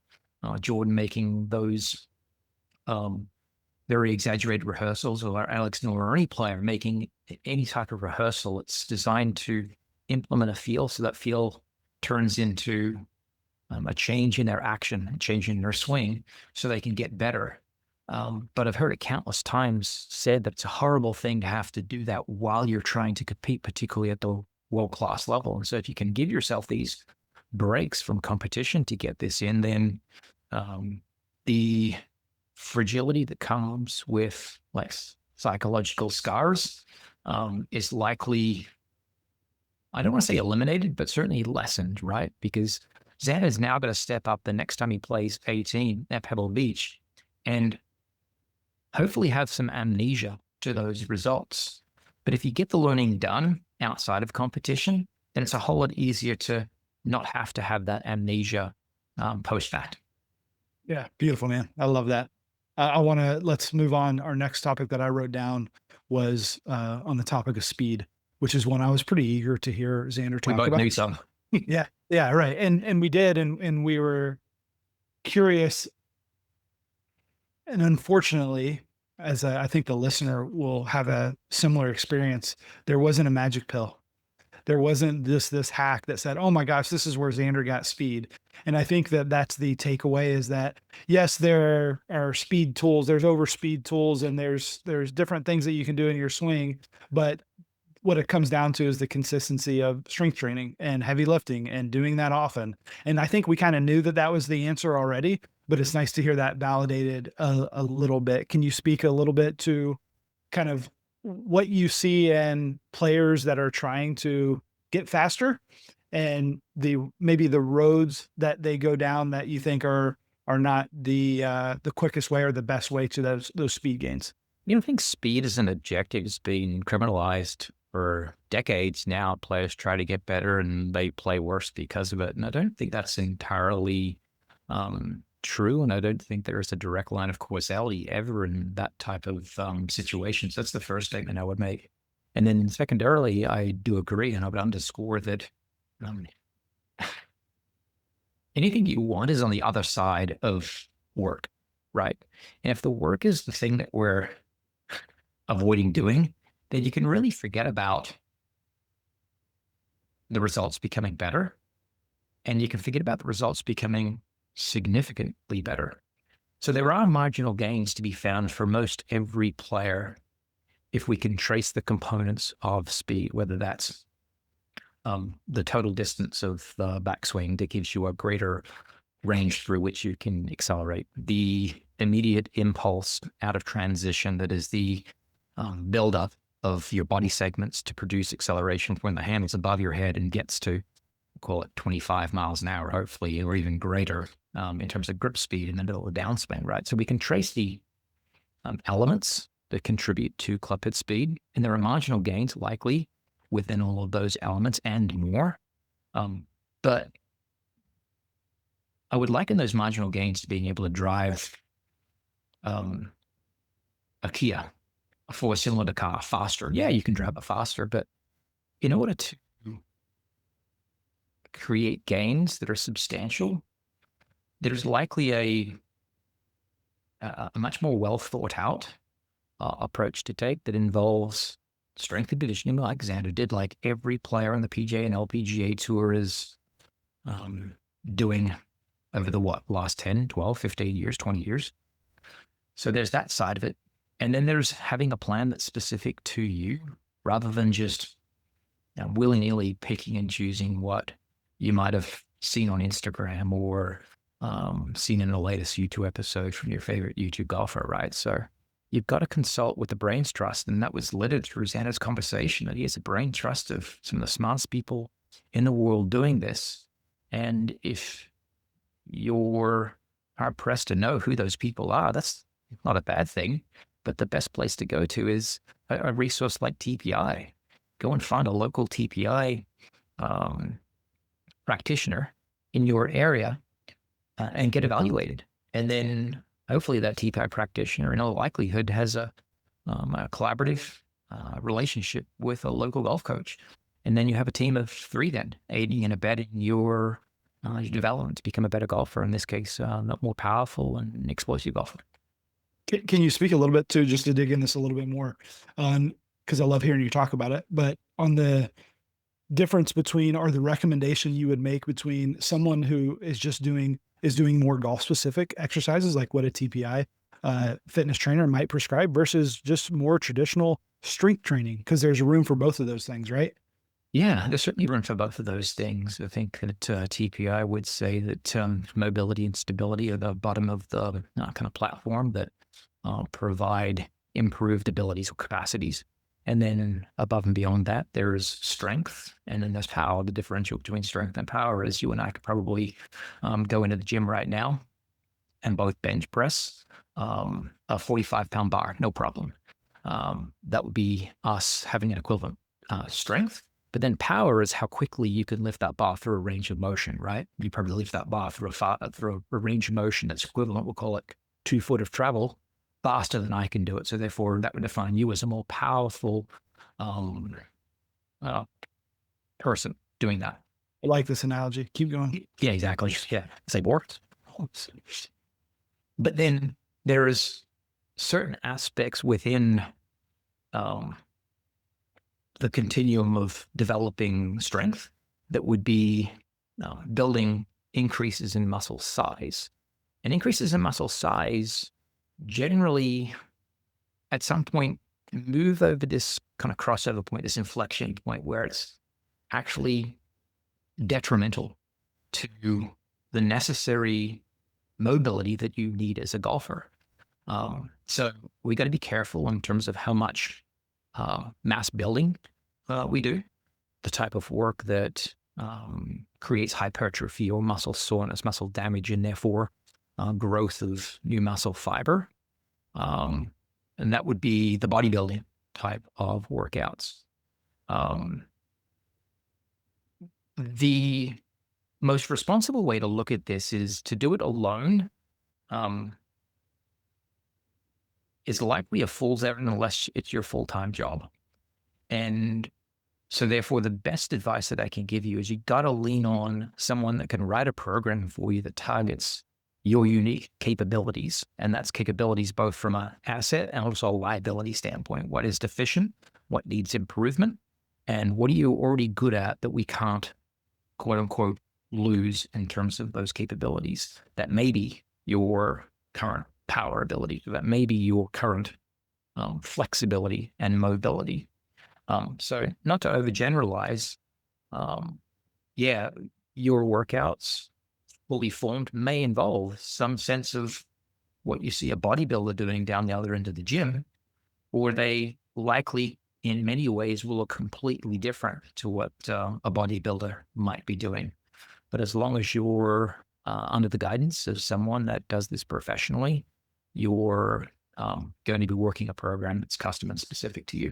Jordan making those very exaggerated rehearsals, or Alex Miller, or any player making any type of rehearsal, it's designed to implement a feel, so that feel turns into a change in their action, a change in their swing, so they can get better. But I've heard it countless times said that it's a horrible thing to have to do that while you're trying to compete, particularly at the world-class level. And so if you can give yourself these breaks from competition to get this in, then the fragility that comes with like psychological scars is likely, I don't want to say eliminated, but certainly lessened, right? Because Xander's now going to step up the next time he plays 18 at Pebble Beach and hopefully have some amnesia to those results. But if you get the learning done outside of competition, then it's a whole lot easier to not have to have that amnesia post-fact. Yeah, beautiful, man. I love that. Let's move on. Our next topic that I wrote down was on the topic of speed, which is one I was pretty eager to hear Xander talk We both about. knew some. Yeah, right. And we did, and we were curious. And unfortunately, as I think the listener will have a similar experience, there wasn't a magic pill. There wasn't this hack that said, "Oh my gosh, this is where Xander got speed." And I think that that's the takeaway, is that yes, there are speed tools, there's overspeed tools, and there's different things that you can do in your swing, but what it comes down to is the consistency of strength training and heavy lifting and doing that often. And I think we kind of knew that that was the answer already, but it's nice to hear that validated a little bit. Can you speak a little bit to kind of what you see in players that are trying to get faster, and maybe the roads that they go down that you think are not the quickest way or the best way to those speed gains? You don't think speed as an objective has been criminalized for decades now? Players try to get better and they play worse because of it. And I don't think that's entirely true. And I don't think there's a direct line of causality ever in that type of situations. That's the first statement I would make. And then secondarily, I do agree, and I would underscore that anything you want is on the other side of work, right? And if the work is the thing that we're avoiding doing, then you can really forget about the results becoming better, and you can forget about the results becoming significantly better. So there are marginal gains to be found for most every player if we can trace the components of speed, whether that's the total distance of the backswing that gives you a greater range through which you can accelerate, the immediate impulse out of transition that is the buildup of your body segments to produce acceleration when the hand is above your head and gets to, call it 25 miles an hour, hopefully, or even greater in terms of grip speed in the middle of the downswing, right? So we can trace the elements that contribute to clubhead speed, and there are marginal gains likely within all of those elements and more. But I would liken those marginal gains to being able to drive a Kia, a four-cylinder car, faster. Yeah, you can drive it faster, but in order to create gains that are substantial, there's likely a much more well thought out approach to take that involves strength and conditioning, like Xander did, like every player on the PGA and LPGA tour is doing over the last 10, 12, 15 years, 20 years. So there's that side of it. And then there's having a plan that's specific to you rather than just willy-nilly picking and choosing what you might have seen on Instagram or seen in the latest YouTube episode from your favorite YouTube golfer, right? So you've got to consult with the brains trust. And that was littered through Xander's conversation, that he has a brain trust of some of the smartest people in the world doing this. And if you're hard pressed to know who those people are, that's not a bad thing. But the best place to go to is a resource like TPI. Go and find a local TPI practitioner in your area and get evaluated. And then hopefully that TPI practitioner in all likelihood has a collaborative relationship with a local golf coach. And then you have a team of three then aiding and abetting your development to become a better golfer, in this case, not more powerful and explosive golfer. Can you speak a little bit to, just to dig in this a little bit more on, because I love hearing you talk about it, but on the difference between, or the recommendation you would make between someone who is doing more golf specific exercises, like what a TPI fitness trainer might prescribe, versus just more traditional strength training, because there's room for both of those things, right? Yeah, there's certainly room for both of those things. I think that TPI would say that mobility and stability are the bottom of the kind of platform that provide improved abilities or capacities. And then above and beyond that, there's strength, and then there's power. The differential between strength and power is you and I could probably go into the gym right now and both bench press a 45-pound bar, no problem. That would be us having an equivalent strength. But then power is how quickly you can lift that bar through a range of motion, right? You probably lift that bar through a range of motion that's equivalent, we'll call it 2 foot of travel, faster than I can do it. So therefore, that would define you as a more powerful person doing that. I like this analogy. Keep going. Yeah, exactly. Yeah, say more. But then there is certain aspects within the continuum of developing strength that would be building increases in muscle size. And increases in muscle size generally at some point move over this kind of crossover point, this inflection point where it's actually detrimental to the necessary mobility that you need as a golfer. So we got to be careful in terms of how much mass building we do, the type of work that creates hypertrophy or muscle soreness, muscle damage, and therefore growth of new muscle fiber. And that would be the bodybuilding type of workouts. The most responsible way to look at this is to do it alone. Is likely a fool's errand unless it's your full-time job. And so therefore, the best advice that I can give you is you got to lean on someone that can write a program for you that targets your unique capabilities. And that's capabilities both from an asset and also a liability standpoint. What is deficient? What needs improvement? And what are you already good at that we can't, quote unquote, lose in terms of those capabilities? That may be your current power ability, that may be your current flexibility and mobility. So not to overgeneralize, your workouts fully formed may involve some sense of what you see a bodybuilder doing down the other end of the gym, or they likely in many ways will look completely different to what a bodybuilder might be doing. But as long as you're under the guidance of someone that does this professionally, you're going to be working a program that's custom and specific to you.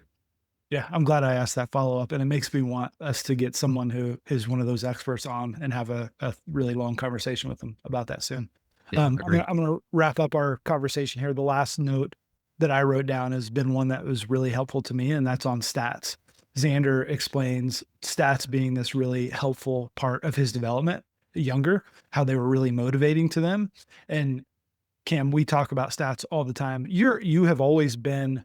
Yeah, I'm glad I asked that follow-up, and it makes me want us to get someone who is one of those experts on and have a really long conversation with them about that soon. Yeah, I'm going to wrap up our conversation here. The last note that I wrote down has been one that was really helpful to me, and that's on stats. Xander explains stats being this really helpful part of his development, younger, how they were really motivating to them. And Cam, we talk about stats all the time. You have always been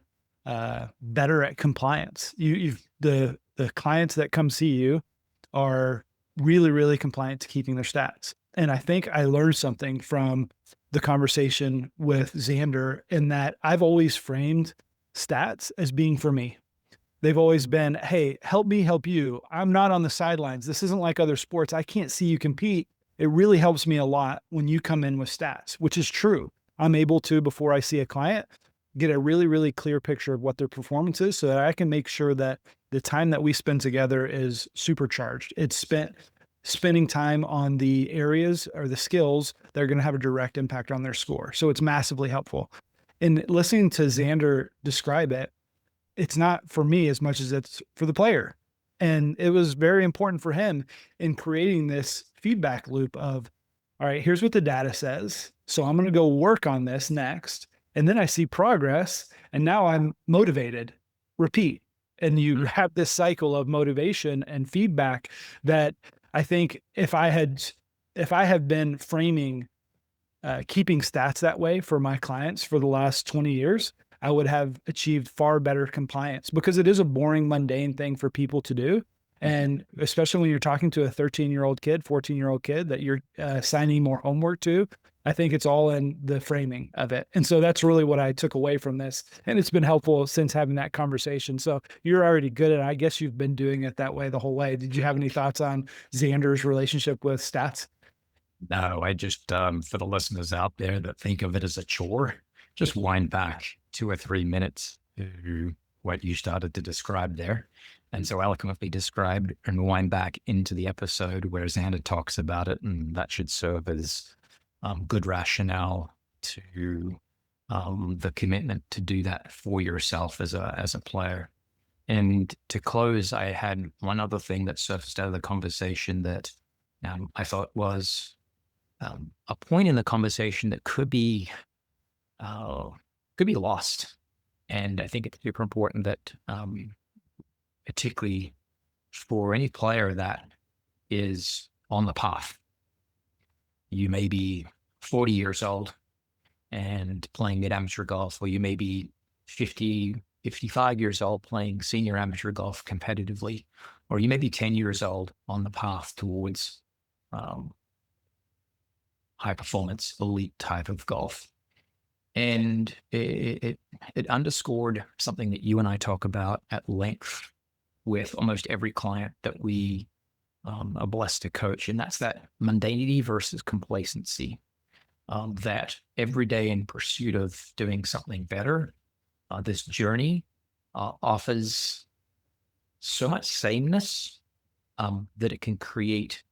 better at compliance. The clients that come see you are really, really compliant to keeping their stats. And I think I learned something from the conversation with Xander in that I've always framed stats as being for me. They've always been, hey, help me help you. I'm not on the sidelines. This isn't like other sports. I can't see you compete. It really helps me a lot when you come in with stats, which is true. I'm able to, before I see a client, get a really, really clear picture of what their performance is so that I can make sure that the time that we spend together is supercharged. It's spending time on the areas or the skills that are going to have a direct impact on their score. So it's massively helpful. And listening to Xander describe it, it's not for me as much as it's for the player. And it was very important for him in creating this feedback loop of, all right, here's what the data says. So I'm going to go work on this next. And then I see progress and now I'm motivated. Repeat. And you have this cycle of motivation and feedback that I think if I have been framing keeping stats that way for my clients for the last 20 years, I would have achieved far better compliance, because it is a boring, mundane thing for people to do. And especially when you're talking to a 13-year-old kid, 14-year-old kid that you're assigning more homework to, I think it's all in the framing of it. And so that's really what I took away from this. And it's been helpful since having that conversation. So you're already good at it. I guess you've been doing it that way the whole way. Did you have any thoughts on Xander's relationship with stats? No, I just, for the listeners out there that think of it as a chore, just wind back 2 or 3 minutes to what you started to describe there. And so eloquently described, and wind back into the episode where Xander talks about it. And that should serve as good rationale to the commitment to do that for yourself as a player. And to close, I had one other thing that surfaced out of the conversation that I thought was a point in the conversation that could be lost. And I think it's super important that, particularly for any player that is on the path, you may be 40 years old and playing mid-amateur golf, or you may be 50, 55 years old playing senior amateur golf competitively, or you may be 10 years old on the path towards high performance, elite type of golf. And it underscored something that you and I talk about at length with almost every client that we are blessed to coach. And that's that mundanity versus complacency, that every day in pursuit of doing something better, this journey offers so much sameness that it can create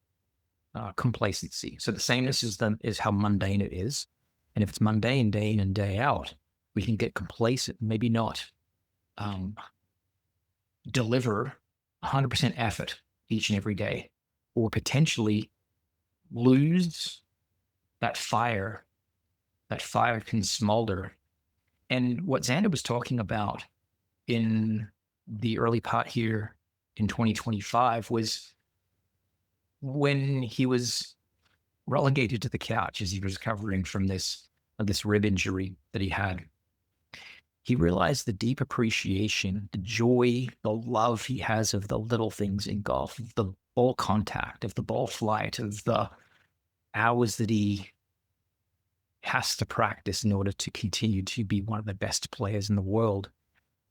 complacency. So the sameness is how mundane it is. And if it's mundane day in and day out, we can get complacent, maybe not deliver 100% effort each and every day, or potentially lose that fire. That fire can smolder. And what Xander was talking about in the early part here in 2025 was when he was relegated to the couch as he was recovering from this rib injury that he had. He realized the deep appreciation, the joy, the love he has of the little things in golf, of the ball contact, of the ball flight, of the hours that he has to practice in order to continue to be one of the best players in the world.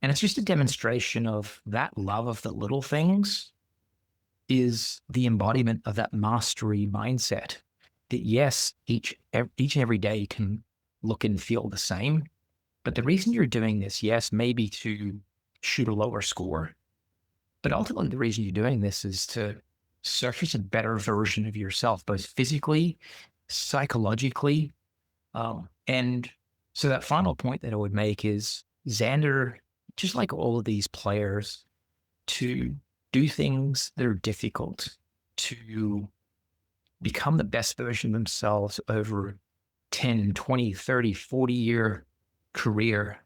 And it's just a demonstration of that love of the little things is the embodiment of that mastery mindset. That yes, each and every day can look and feel the same, but the reason you're doing this, yes, maybe to shoot a lower score, but ultimately the reason you're doing this is to surface a better version of yourself, both physically, psychologically, and so that final point that I would make is Xander, just like all of these players, to do things that are difficult, to become the best version of themselves over 10, 20, 30, 40-year career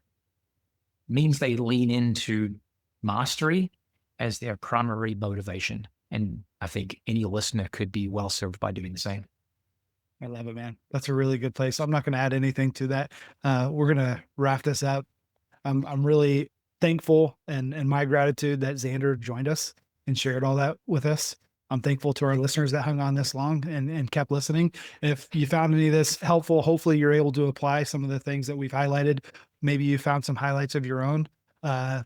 means they lean into mastery as their primary motivation. And I think any listener could be well served by doing the same. I love it, man. That's a really good place. I'm not going to add anything to that. We're going to wrap this up. I'm really thankful and my gratitude that Xander joined us and shared all that with us. I'm thankful to our listeners that hung on this long and kept listening. If you found any of this helpful, hopefully you're able to apply some of the things that we've highlighted. Maybe you found some highlights of your own.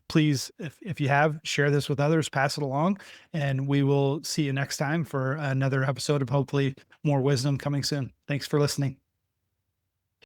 Please, if you have, share this with others, pass it along, and we will see you next time for another episode of hopefully more wisdom coming soon. Thanks for listening.